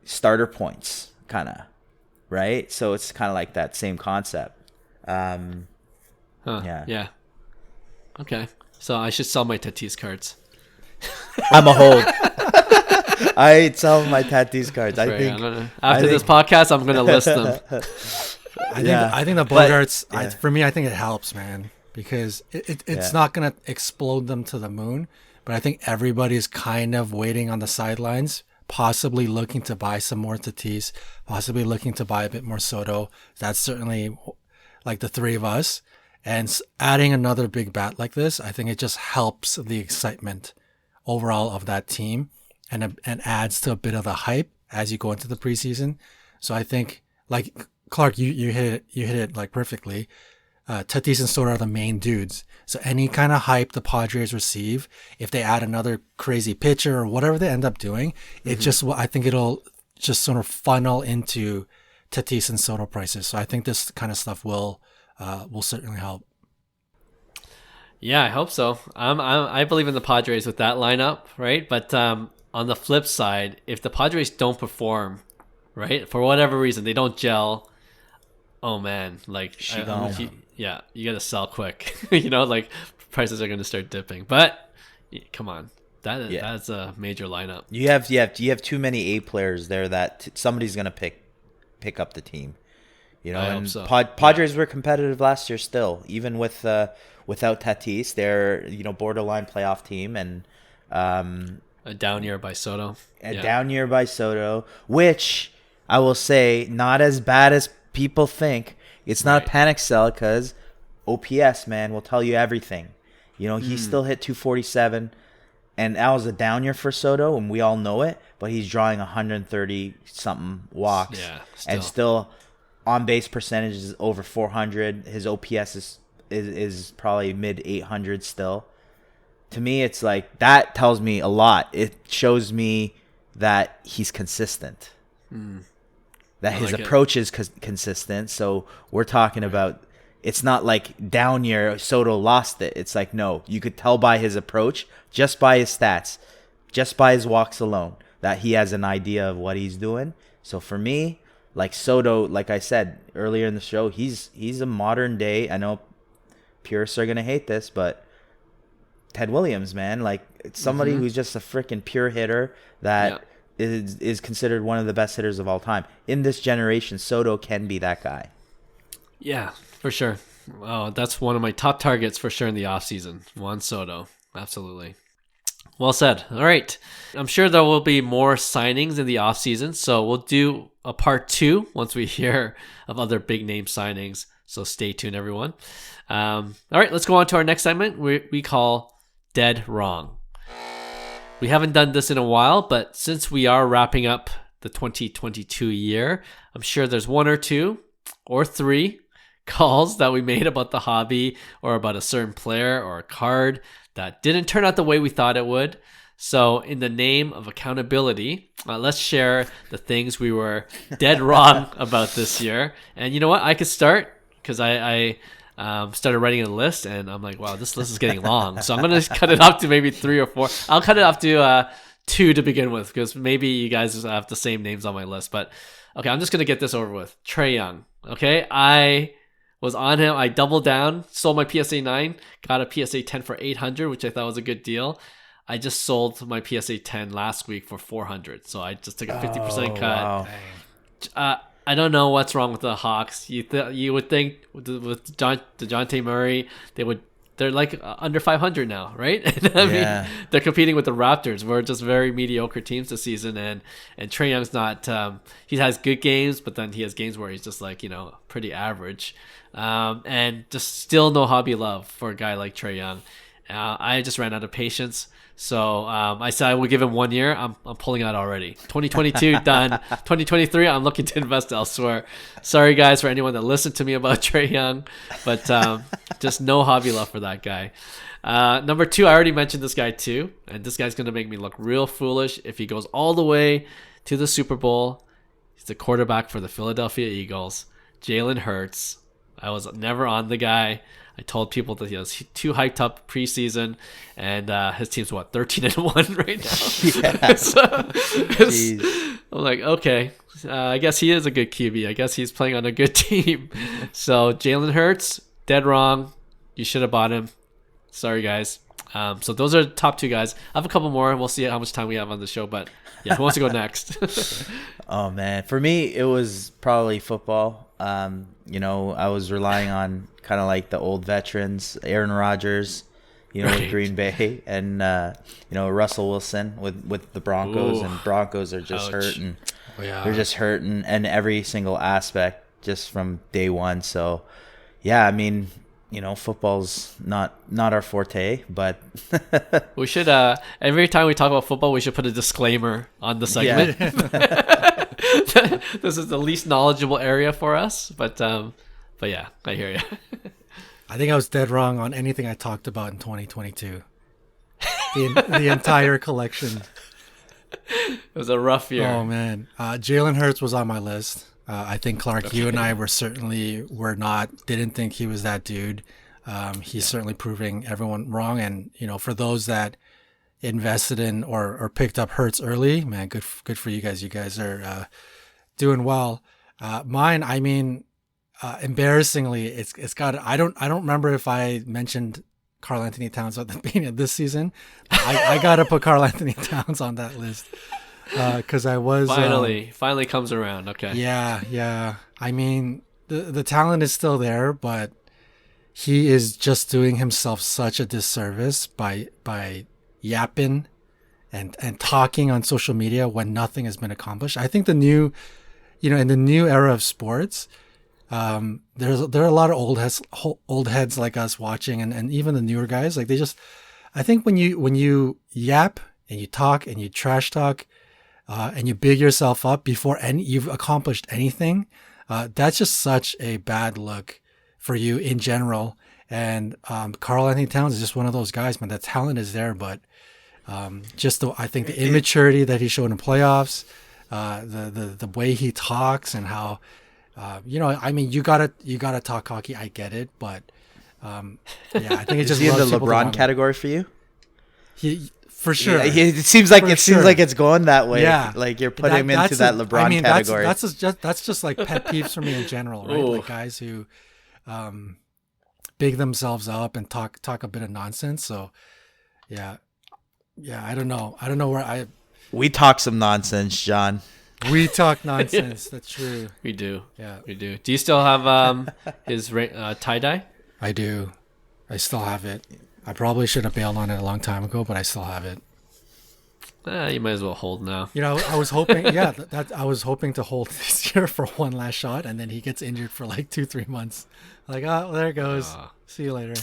starter points, kind of, right? So it's kind of like that same concept. Yeah. Okay. So I should sell my Tatis cards. I'm a hold. I sell my Tatis cards. I think after this podcast, I'm gonna list them. I think the Bogaerts. For me, I think it helps, man, because it's not gonna explode them to the moon. But I think everybody's kind of waiting on the sidelines, possibly looking to buy some more Tatis, possibly looking to buy a bit more Soto. That's certainly like the three of us. And adding another big bat like this, I think it just helps the excitement overall of that team, and adds to a bit of the hype as you go into the preseason. So I think, like Clark, you hit it like perfectly. Tatis and Soto are the main dudes. So any kind of hype the Padres receive, if they add another crazy pitcher or whatever they end up doing, I think it'll just sort of funnel into Tatis and Soto prices. So I think this kind of stuff will certainly help. Yeah, I hope so. I believe in the Padres with that lineup, right? But on the flip side, if the Padres don't perform, right, for whatever reason, they don't gel, oh man, like, you got to sell quick. Prices are going to start dipping. But come on, that's a major lineup. You have too many A players there that somebody's going to pick up the team. I hope so. Padres were competitive last year still, even without Tatis. They're borderline playoff team, and a down year by Soto. Down year by Soto, which I will say not as bad as people think. It's not a panic sell, because OPS, man, will tell you everything. He still hit 247, and that was a down year for Soto, and we all know it. But he's drawing 130 something walks, and still on base percentage is over 400. His OPS is probably mid 800 still. To me, it's like that tells me a lot. It shows me that he's consistent. That his approach is consistent. So we're talking about, it's not like down year Soto lost it. It's like, no, you could tell by his approach, just by his stats, just by his walks alone, that he has an idea of what he's doing. So for me, like Soto, like I said earlier in the show, he's a modern day. I know purists are gonna hate this, but Ted Williams, man, like it's somebody who's just a freaking pure hitter that is considered one of the best hitters of all time in this generation. Soto can be that guy. Yeah, for sure. Oh, that's one of my top targets for sure in the offseason. Juan Soto, absolutely. Well said. All right. I'm sure there will be more signings in the offseason, so we'll do a part 2 once we hear of other big name signings. So stay tuned, everyone. All right, let's go on to our next segment we call Dead Wrong. We haven't done this in a while, but since we are wrapping up the 2022 year, I'm sure there's 1 or 2 or 3 calls that we made about the hobby or about a certain player or a card that didn't turn out the way we thought it would. So in the name of accountability, let's share the things we were dead wrong about this year. And you know what? I could start because I started writing a list, and I'm like, wow, this list is getting long. So I'm going to cut it up to maybe 3 or 4. I'll cut it up to 2 to begin with, because maybe you guys have the same names on my list. But okay, I'm just going to get this over with. Trae Young. Okay, I was on him. I doubled down, sold my PSA 9, got a PSA 10 for 800, which I thought was a good deal. I just sold my PSA 10 last week for 400, so I just took a 50% cut. Wow. I don't know what's wrong with the Hawks. You would think with DeJounte Murray, they're like under 500 now, right? And I mean, they're competing with the Raptors. We're just very mediocre teams this season, and Trae Young's not. He has good games, but then he has games where he's just like pretty average, and just still no hobby love for a guy like Trae Young. I just ran out of patience. So I said I would give him 1 year. I'm pulling out already. 2022 done. 2023 I'm looking to invest elsewhere. Sorry guys for anyone that listened to me about Trae Young, but just no hobby love for that guy. Number 2, I already mentioned this guy too, and this guy's gonna make me look real foolish if he goes all the way to the Super Bowl. He's the quarterback for the Philadelphia Eagles, Jalen Hurts. I was never on the guy. I told people that he was too hyped up preseason, and his team's 13-1 right now. Yeah. So I'm like, okay, I guess he is a good QB. I guess he's playing on a good team. So Jalen Hurts, dead wrong. You should have bought him. Sorry, guys. So those are the top 2 guys. I have a couple more. We'll see how much time we have on the show, but yeah, who wants to go next? Oh man, for me it was probably football. I was relying on kind of like the old veterans, Aaron Rodgers, with Green Bay, and Russell Wilson with the Broncos. And Broncos are just hurting. Oh, yeah. They're just hurting in every single aspect just from day one. So yeah, I mean, football's not our forte, but we should every time we talk about football, we should put a disclaimer on the segment. Yeah. This is the least knowledgeable area for us, but yeah, I hear you. I think I was dead wrong on anything I talked about in 2022. The entire collection. It was a rough year. Oh man, Jalen Hurts was on my list. I think Clark, you and I didn't think he was that dude. He's certainly proving everyone wrong, and for those that invested in or picked up Hurts early, man, good for you guys. You guys are doing well. Mine, I mean, embarrassingly, it's got. I don't remember if I mentioned Karl Anthony Towns at the beginning of this season. I got to put Karl Anthony Towns on that list because I was finally comes around. Okay. Yeah. I mean, the talent is still there, but he is just doing himself such a disservice by yapping and talking on social media when nothing has been accomplished. I think in the new era of sports, there are a lot of old heads like us watching, and even the newer guys. Like I think when you yap and you talk and you trash talk, and you big yourself up before you've accomplished anything, that's just such a bad look for you in general. And Karl Anthony Towns is just one of those guys, man. The talent is there, but I think the immaturity that he showed in playoffs, the way he talks and how, I mean, you gotta talk hockey. I get it, but yeah, I think it just is he in the LeBron category for you? For sure. Yeah, it seems like it's going that way. Yeah, like you're putting him into that LeBron category. That's just like pet peeves for me in general, right? Like guys who big themselves up and talk a bit of nonsense. So yeah, I don't know where we talk some nonsense, John. We talk nonsense. That's true. We do. Yeah, we do. Do you still have his tie-dye? I do. I still have it. I probably should have bailed on it a long time ago, but I still have it. You might as well hold now. I was hoping, I was hoping to hold this year for one last shot, and then he gets injured for like 2-3 months. Like, well, there it goes. See you later.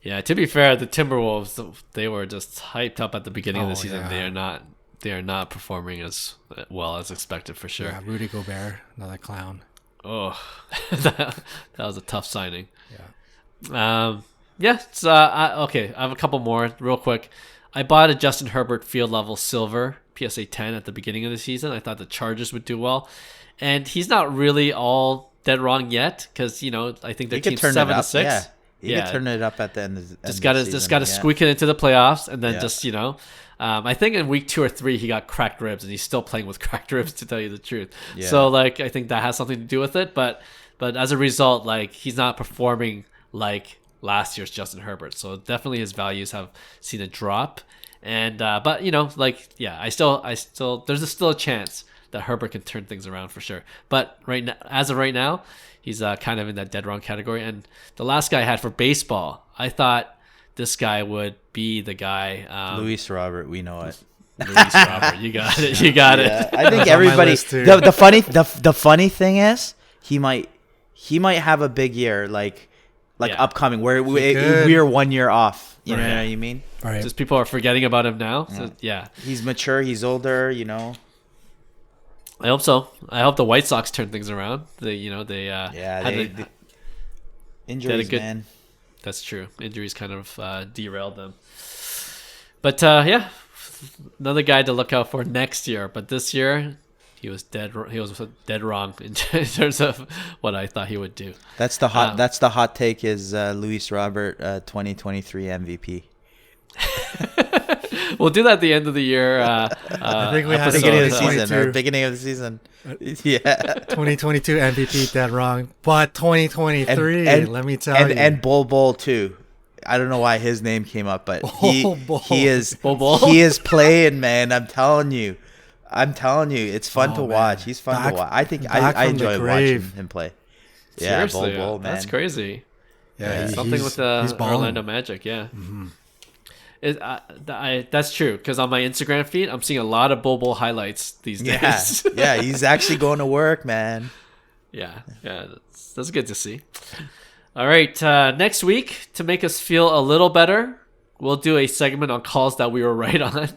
Yeah, to be fair, the Timberwolves, they were just hyped up at the beginning of the season. Yeah. They are not performing as well as expected for sure. Yeah, Rudy Gobert, another clown. Oh, that was a tough signing. Yeah. Yeah, so, okay, I have a couple more real quick. I bought a Justin Herbert field level silver PSA 10 at the beginning of the season. I thought the Chargers would do well. And he's not really all dead wrong yet because, I think their team's 7-6. Yeah. You can turn it up at the end of the season. Just got to squeak it into the playoffs and then I think in week 2 or 3 he got cracked ribs and he's still playing with cracked ribs to tell you the truth. Yeah. So I think that has something to do with it. But as a result, he's not performing like last year's Justin Herbert. So definitely his values have seen a drop. And I still there's still a chance that Herbert can turn things around for sure. But as of right now, he's kind of in that dead wrong category. And the last guy I had for baseball, I thought this guy would be the guy. Luis Robert, we know it. Luis Robert, you got it. You got it. I think everybody. The funny thing is, he might have a big year, like upcoming, where we are 1 year off. You know what I mean? Right. Just people are forgetting about him now. So, he's mature. He's older. I hope so. I hope the White Sox turn things around. Injuries, man. That's true. Injuries kind of derailed them. But another guy to look out for next year. But this year, he was dead wrong in terms of what I thought he would do. That's the hot take is Luis Robert 2023 MVP. We'll do that at the end of the year. I think we have beginning of the season. Yeah. 2022 MVP, dead wrong. But 2023, let me tell you. And Bol too. I don't know why his name came up, but he is playing, man. I'm telling you, it's fun to watch. He's fun to watch. I think I enjoy watching him play. Yeah, seriously, Bol, man. That's crazy. Yeah, something with the Orlando Magic. Yeah. Mm-hmm. That's true, because on my Instagram feed, I'm seeing a lot of Bol highlights these days. Yeah, he's actually going to work, man. Yeah, that's good to see. All right, next week, to make us feel a little better, we'll do a segment on calls that we were right on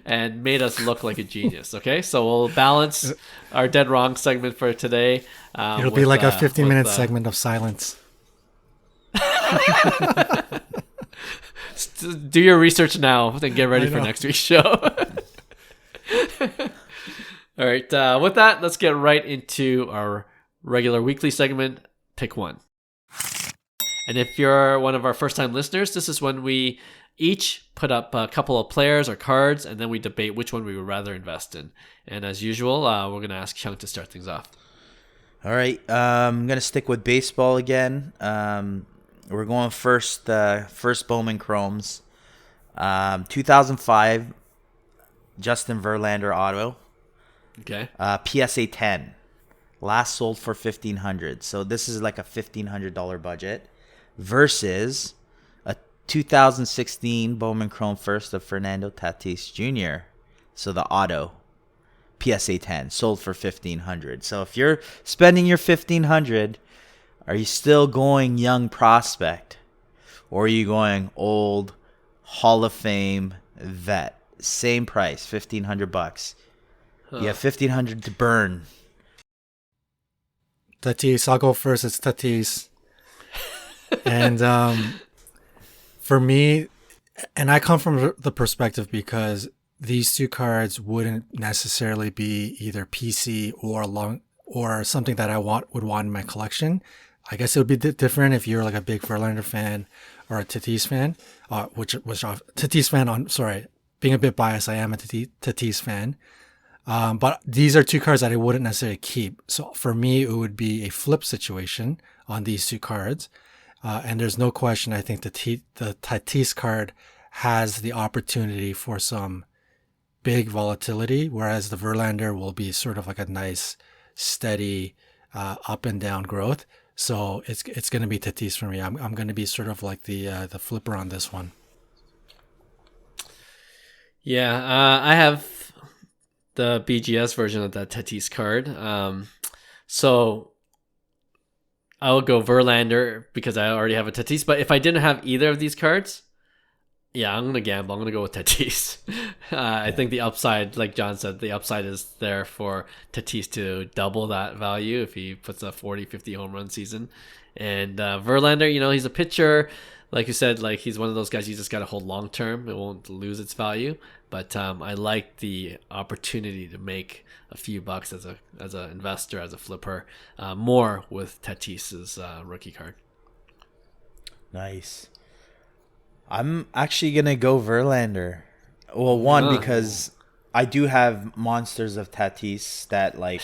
and made us look like a genius, okay? So we'll balance our dead wrong segment for today. It'll be like a 15-minute segment of silence. Do your research now, then get ready for next week's show. All right, with that, let's get right into our regular weekly segment, Pick One. And if you're one of our first-time listeners, this is when we each put up a couple of players or cards, and then we debate which one we would rather invest in. And as usual, we're going to ask Hyung to start things off. All right, I'm going to stick with baseball again. We're going first Bowman Chromes. 2005 Justin Verlander auto. Okay. PSA 10. Last sold for $1,500. So this is like a $1,500 budget versus a 2016 Bowman Chrome first of Fernando Tatis Jr. So the auto PSA 10 sold for $1,500. So if you're spending your $1,500, are you still going young prospect, or are you going old Hall of Fame vet? Same price, $1,500. You have $1,500 to burn. Tatis, I'll go first. It's Tatis. And for me, and I come from the perspective because these two cards wouldn't necessarily be either PC or something that I would want in my collection. I guess it would be different if you're like a big Verlander fan or a Tatis fan, Tatis fan. Sorry, being a bit biased, I am a Tatis fan. But these are two cards that I wouldn't necessarily keep. So for me, it would be a flip situation on these two cards. And there's no question, I think the Tatis card has the opportunity for some big volatility, whereas the Verlander will be sort of like a nice, steady, up and down growth. So it's going to be Tatis for me. I'm going to be sort of like the flipper on this one. Yeah, I have the BGS version of that Tatis card. So I will go Verlander because I already have a Tatis. But if I didn't have either of these cards, yeah, I'm going to gamble. I'm going to go with Tatis. I think the upside, like John said, the upside is there for Tatis to double that value if he puts a 40, 50 home run season. And Verlander, he's a pitcher. Like you said, like he's one of those guys you just got to hold long term. It won't lose its value. But I like the opportunity to make a few bucks as an investor, as a flipper, more with Tatis's rookie card. Nice. I'm actually gonna go Verlander. Well, because I do have monsters of Tatis that like,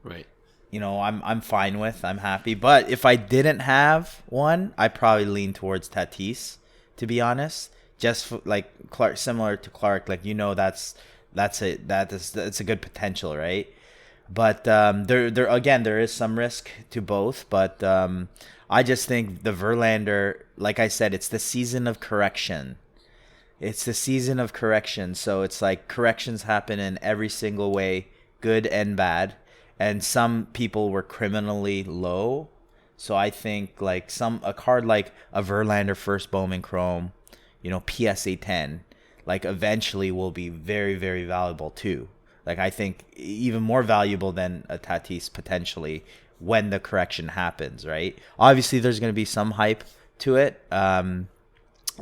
right. I'm fine with. I'm happy. But if I didn't have one, I probably lean towards Tatis, to be honest. Just for, like Clark, similar to Clark, like that's a good potential, right? But there is some risk to both. But I just think the Verlander, like I said, it's the season of correction. It's the season of correction. So it's like corrections happen in every single way, good and bad. And some people were criminally low. So I think like a card like a Verlander first Bowman Chrome, PSA 10, like eventually will be very, very valuable too. Like I think even more valuable than a Tatis potentially when the correction happens, right? Obviously there's going to be some hype to it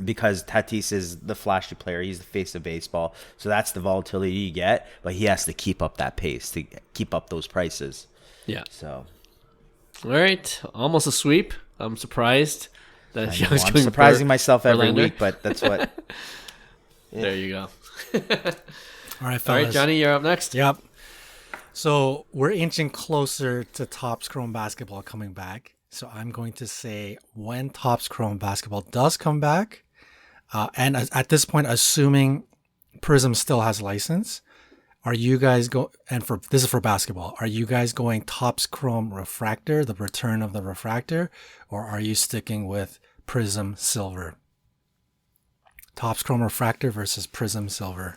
because Tatis is the flashy player. He's the face of baseball. So that's the volatility you get, but he has to keep up that pace to keep up those prices. Yeah. So. All right. Almost a sweep. I'm surprised that I'm surprising myself every week, but that's what. Yeah. There you go. All right, fellas. All right, Johnny, you're up next. Yep. So we're inching closer to Topps Chrome Basketball coming back. So I'm going to say when Topps Chrome Basketball does come back, and at this point, assuming Prizm still has license, are you guys this is for basketball, are you guys going Topps Chrome Refractor, the return of the refractor, or are you sticking with Prizm Silver? Topps Chrome Refractor versus Prizm Silver.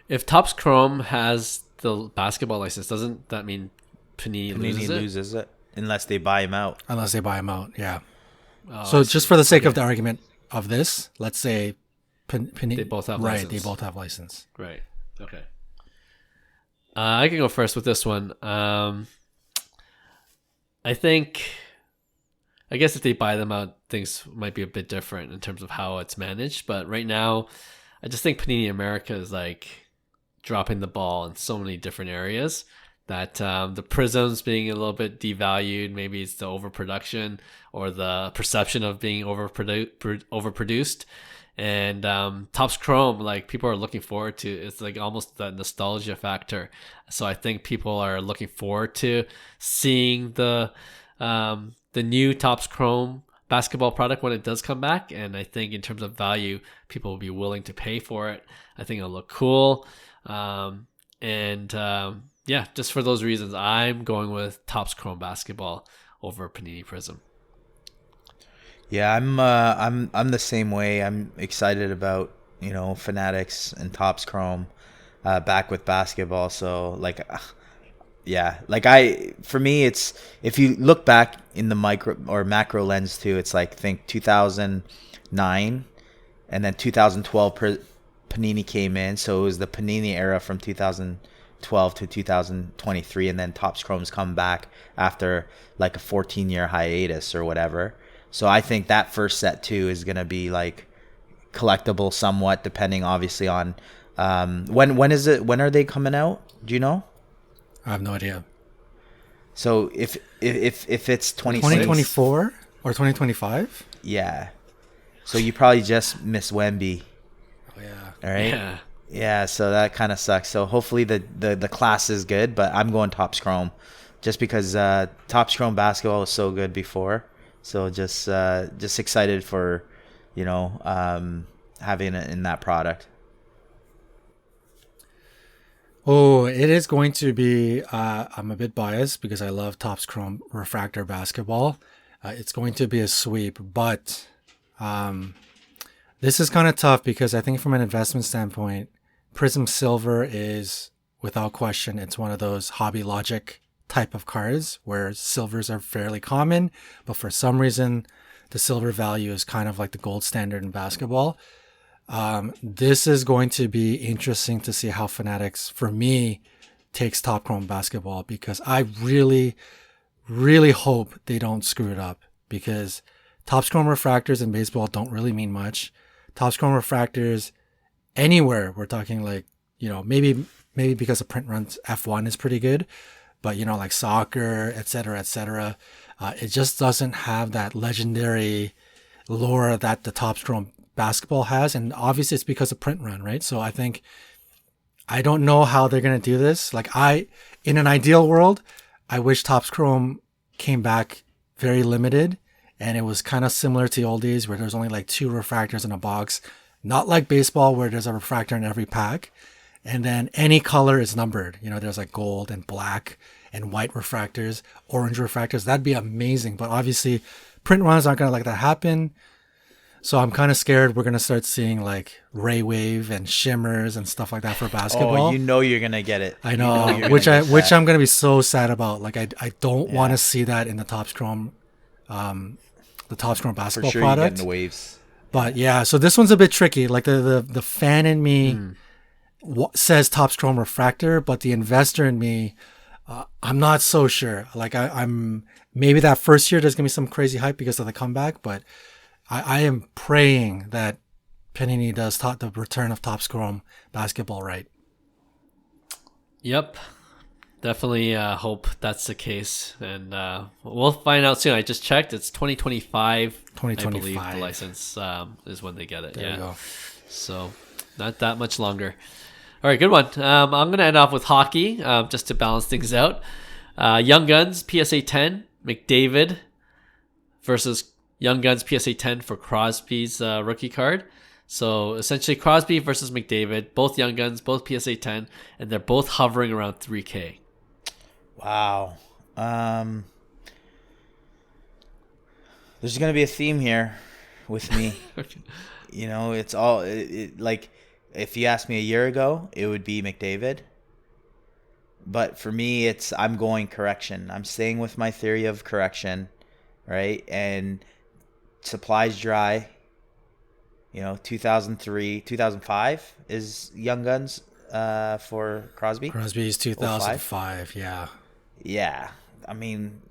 If Topps Chrome has the basketball license, doesn't that mean Panini loses it? Unless they buy him out. Yeah. Oh, so just for the sake of the argument of this, let's say they both have license. Right, they both have license. Right. Okay. I can go first with this one. I guess if they buy them out, things might be a bit different in terms of how it's managed. But right now, I just think Panini America is like dropping the ball in so many different areas that the Prizm's being a little bit devalued. Maybe it's the overproduction or the perception of being overproduced. And Topps Chrome, like people are looking forward to. It's like almost the nostalgia factor. So I think people are looking forward to seeing the new Topps Chrome basketball product when it does come back. And I think in terms of value, people will be willing to pay for it. I think it'll look cool. Yeah, just for those reasons, I'm going with Topps Chrome Basketball over Panini Prizm. Yeah, I'm the same way. I'm excited about Fanatics and Topps Chrome back with basketball. So for me, it's if you look back in the micro or macro lens too, it's like think 2009 and then 2012 Panini came in, so it was the Panini era from 2012 to 2023, and then Topps Chrome's come back after like a 14-year hiatus or whatever. So I think that first set too is gonna be like collectible somewhat, depending obviously on when is it? When are they coming out? Do you know? I have no idea. So if it's 2024 or 2025? Yeah. So you probably just miss Wemby. Oh yeah. All right. Yeah. So that kind of sucks. So hopefully the class is good, but I'm going Topps Chrome, just because Topps Chrome basketball was so good before. So just excited for, having it in that product. Oh, it is going to be, I'm a bit biased because I love Topps Chrome Refractor basketball. It's going to be a sweep, but this is kind of tough because I think from an investment standpoint, Prizm Silver is, without question, it's one of those hobby logic type of cards where silvers are fairly common, but for some reason, the silver value is kind of like the gold standard in basketball. This is going to be interesting to see how Fanatics, for me, takes Topps Chrome basketball, because I really, really hope they don't screw it up, because Topps Chrome refractors in baseball don't really mean much. Topps Chrome refractors anywhere, we're talking like, maybe because of print runs, F1 is pretty good, but like soccer, etc., it just doesn't have that legendary lore that the Topps Chrome basketball has, and obviously it's because of print run, right? So I don't know how they're gonna do this. Like in an ideal world, I wish Topps Chrome came back very limited, and it was kind of similar to the old days where there's only like 2 refractors in a box, not like baseball where there's a refractor in every pack. And then any color is numbered. There's like gold and black and white refractors, orange refractors. That'd be amazing. But obviously, print runs aren't going to let that happen. So I'm kind of scared we're going to start seeing like ray wave and shimmers and stuff like that for basketball. Oh, you're going to get it. I know, which I'm going to be so sad about. Like I don't want to see that in the Topps Chrome basketball For sure product. You're getting the waves. But yeah, so this one's a bit tricky. Like the fan in me says Topps Chrome refractor, but the investor in me, I'm not so sure. Like I'm maybe that first year there's gonna be some crazy hype because of the comeback, but I am praying that Panini does the return of Topps Chrome basketball right. Yep. Definitely hope that's the case. And we'll find out soon. I just checked. It's 2025. 2025. I believe the license is when they get it. There you go. So not that much longer. All right, good one. I'm going to end off with hockey just to balance things out. Young Guns, PSA 10, McDavid versus Young Guns, PSA 10 for Crosby's rookie card. So essentially Crosby versus McDavid, both Young Guns, both PSA 10, and they're both hovering around 3K. Wow. There's going to be a theme here with me. It's all like if you asked me a year ago, it would be McDavid. But for me, I'm going correction. I'm staying with my theory of correction, right? And supply's dry. 2003, 2005 is Young Guns for Crosby. Crosby's 2005, yeah. Yeah. I mean,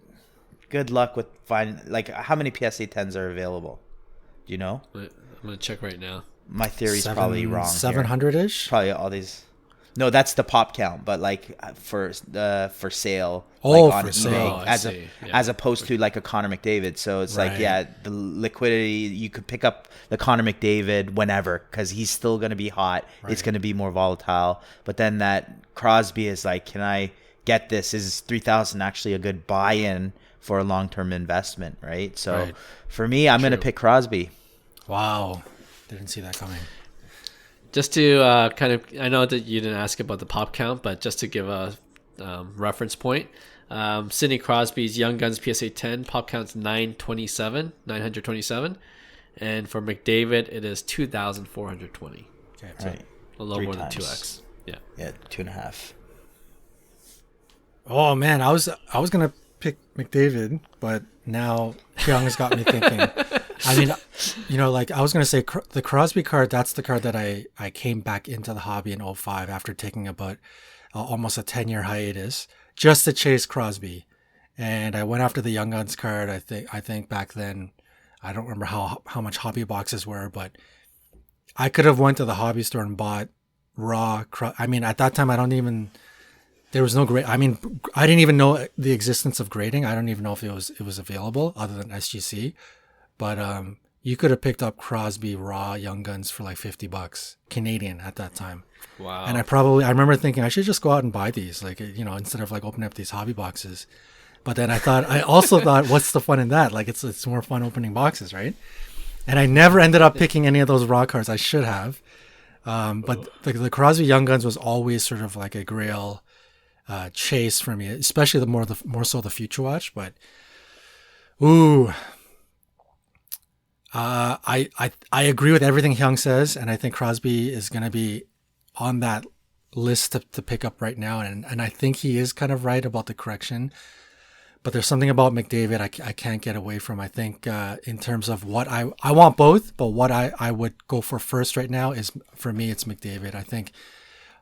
good luck with finding, like, how many PSA 10s are available? Do you know? I'm going to check right now. My theory's probably wrong. 700-ish? Probably all these. No, that's the pop count, but like for sale, like on for eBay, sale. as opposed to like a Connor McDavid. So it's like, the liquidity, you could pick up the Connor McDavid whenever because he's still going to be hot. Right. It's going to be more volatile. But then that Crosby is like, can I get this? Is 3,000 actually a good buy-in for a long-term investment, right? So for me, I'm going to pick Crosby. Wow. Didn't see that coming. Just to I know that you didn't ask about the pop count, but just to give a reference point, Sidney Crosby's Young Guns PSA 10 pop count's 927, and for McDavid it is 2,420. Okay, so a little more than 2x. Yeah, 2.5. Oh man, I was gonna pick McDavid, but now Hyung has got me thinking. I mean, like I was going to say the Crosby card, that's the card that I came back into the hobby in 2005 after taking about almost a 10-year hiatus just to chase Crosby. And I went after the Young Guns card. I think back then, I don't remember how much hobby boxes were, but I could have went to the hobby store and bought raw. I mean, at that time, there was no grade. I mean, I didn't even know the existence of grading. I don't even know if it was available other than SGC. But you could have picked up Crosby raw Young Guns for like $50 Canadian at that time. Wow. And I remember thinking I should just go out and buy these, like, instead of like opening up these hobby boxes. But then I also thought, what's the fun in that? Like it's more fun opening boxes, right? And I never ended up picking any of those raw cards. I should have. But the Crosby Young Guns was always sort of like a grail chase for me, especially more so the Future Watch. But ooh. I agree with everything Hyung says, and I think Crosby is going to be on that list to pick up right now, and I think he is kind of right about the correction. But there's something about McDavid I can't get away from. I think in terms of what I want both, but what I would go for first right now is, for me, it's McDavid. I think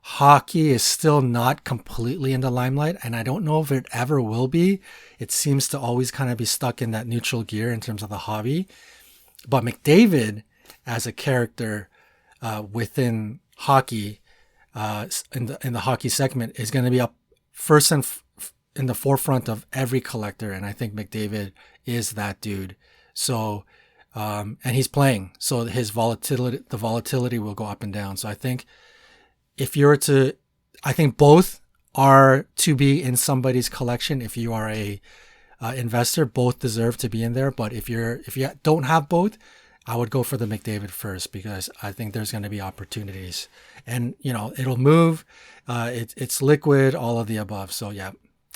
hockey is still not completely in the limelight, and I don't know if it ever will be. It seems to always kind of be stuck in that neutral gear in terms of the hobby. But McDavid, as a character within hockey, in the hockey segment, is going to be up first and in the forefront of every collector, and I think McDavid is that dude. So, and he's playing, so the volatility will go up and down. So I think I think both are to be in somebody's collection. If you are a investor, both deserve to be in there. But if you don't have both, I would go for the McDavid first because I think there's going to be opportunities, and it'll move. It's liquid, all of the above. So yeah,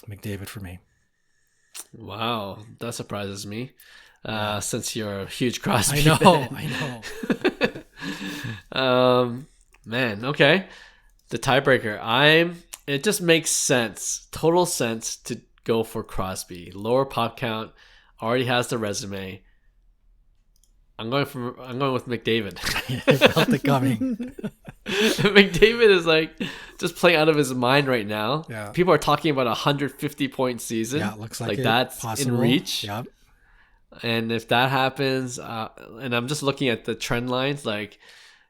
McDavid for me. Wow, that surprises me. Since you're a huge Crosby I know. Man, okay. The tiebreaker. It just makes sense, total sense to go for Crosby. Lower pop count, already has the resume. I'm going with McDavid. I felt it coming. McDavid is like just playing out of his mind right now. Yeah. People are talking about 150-point season. Yeah, it looks like that's possible. in reach. Yep. And if that happens, and I'm just looking at the trend lines, like,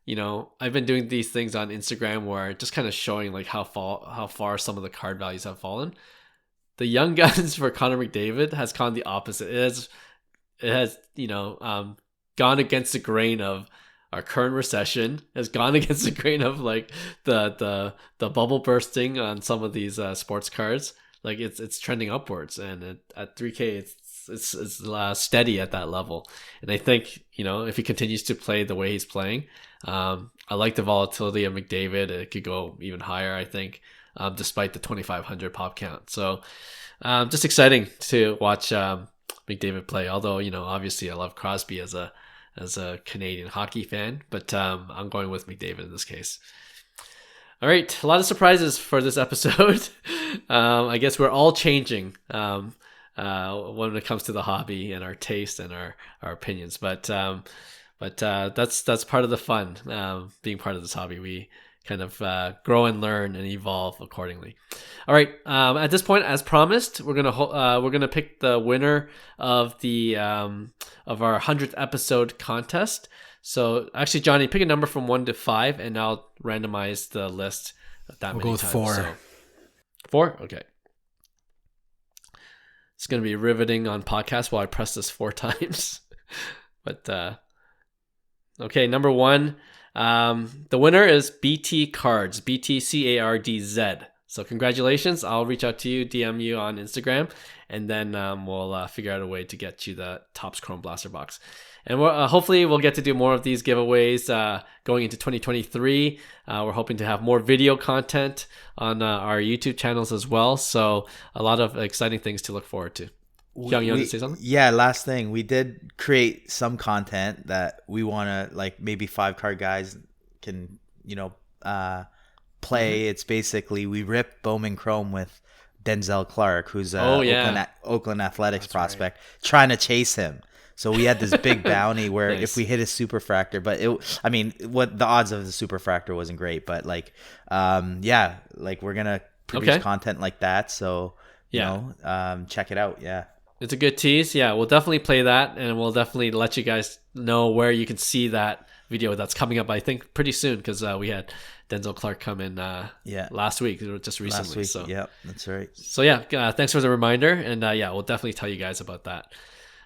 I've been doing these things on Instagram where just kind of showing like how far some of the card values have fallen. The young guns for Connor McDavid has gone the opposite. It has gone against the grain of our current recession, has gone against the grain of like the bubble bursting on some of these sports cards. Like it's trending upwards, and at 3K it's steady at that level. And I think if he continues to play the way he's playing, I like the volatility of McDavid. It could go even higher, I think, despite the 2,500 pop count. So just exciting to watch McDavid play. Although obviously I love Crosby as a Canadian hockey fan, but I'm going with McDavid in this case. All right, a lot of surprises for this episode. I guess we're all changing when it comes to the hobby and our taste and our opinions. But that's part of the fun, being part of this hobby. We kind of grow and learn and evolve accordingly. All right, at this point, as promised, we're gonna pick the winner of of our 100th episode contest. So actually, Johnny, pick a number from 1 to 5, and I'll randomize the list that we'll many go with times. 4. So, 4? Okay. It's going to be riveting on podcast while I press this 4 times. But, okay, number 1. The winner is BT Cards, BTCARDZ. So congratulations. I'll reach out to you, DM you on Instagram, and then we'll figure out a way to get you the Topps Chrome Blaster Box. And hopefully we'll get to do more of these giveaways going into 2023. We're hoping to have more video content on our YouTube channels as well. So a lot of exciting things to look forward to. Hyung, you want to say something? Yeah, last thing. We did create some content that we want to, like, maybe 5 card guys can, play. It's basically we ripped Bowman Chrome with Denzel Clark, who's a Oakland Athletics prospect, trying to chase him. So we had this big bounty where Nice. if we hit a superfractor, but what the odds of the superfractor wasn't great, but we're gonna produce content like that. So check it out. Yeah, it's a good tease. Yeah, we'll definitely play that, and we'll definitely let you guys know where you can see that video that's coming up. I think pretty soon, because we had Denzel Clark come in last week, just recently. last week. So Yeah, that's right. So thanks for the reminder, and we'll definitely tell you guys about that.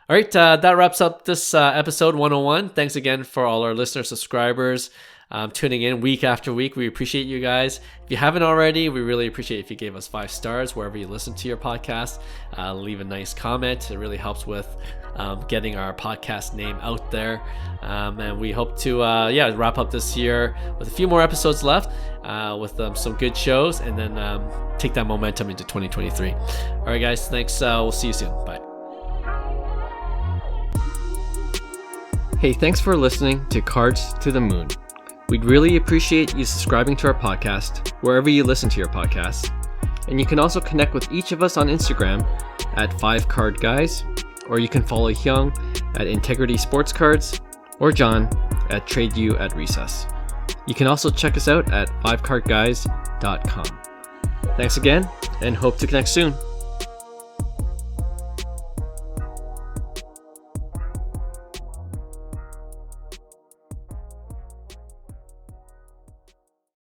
All right, that wraps up this episode 101. Thanks again for all our listeners, subscribers, tuning in week after week. We appreciate you guys. If you haven't already, we really appreciate if you gave us 5 stars wherever you listen to your podcast. Leave a nice comment. It really helps with getting our podcast name out there. And we hope to wrap up this year with a few more episodes left with some good shows, and then take that momentum into 2023. All right, guys. Thanks. We'll see you soon. Bye. Hey, thanks for listening to Cards to the Moon. We'd really appreciate you subscribing to our podcast wherever you listen to your podcasts. And you can also connect with each of us on Instagram at 5cardguys, or you can follow Hyung at Integrity Sports Cards, or John at TradeU at Recess. You can also check us out at 5cardguys.com. Thanks again, and hope to connect soon.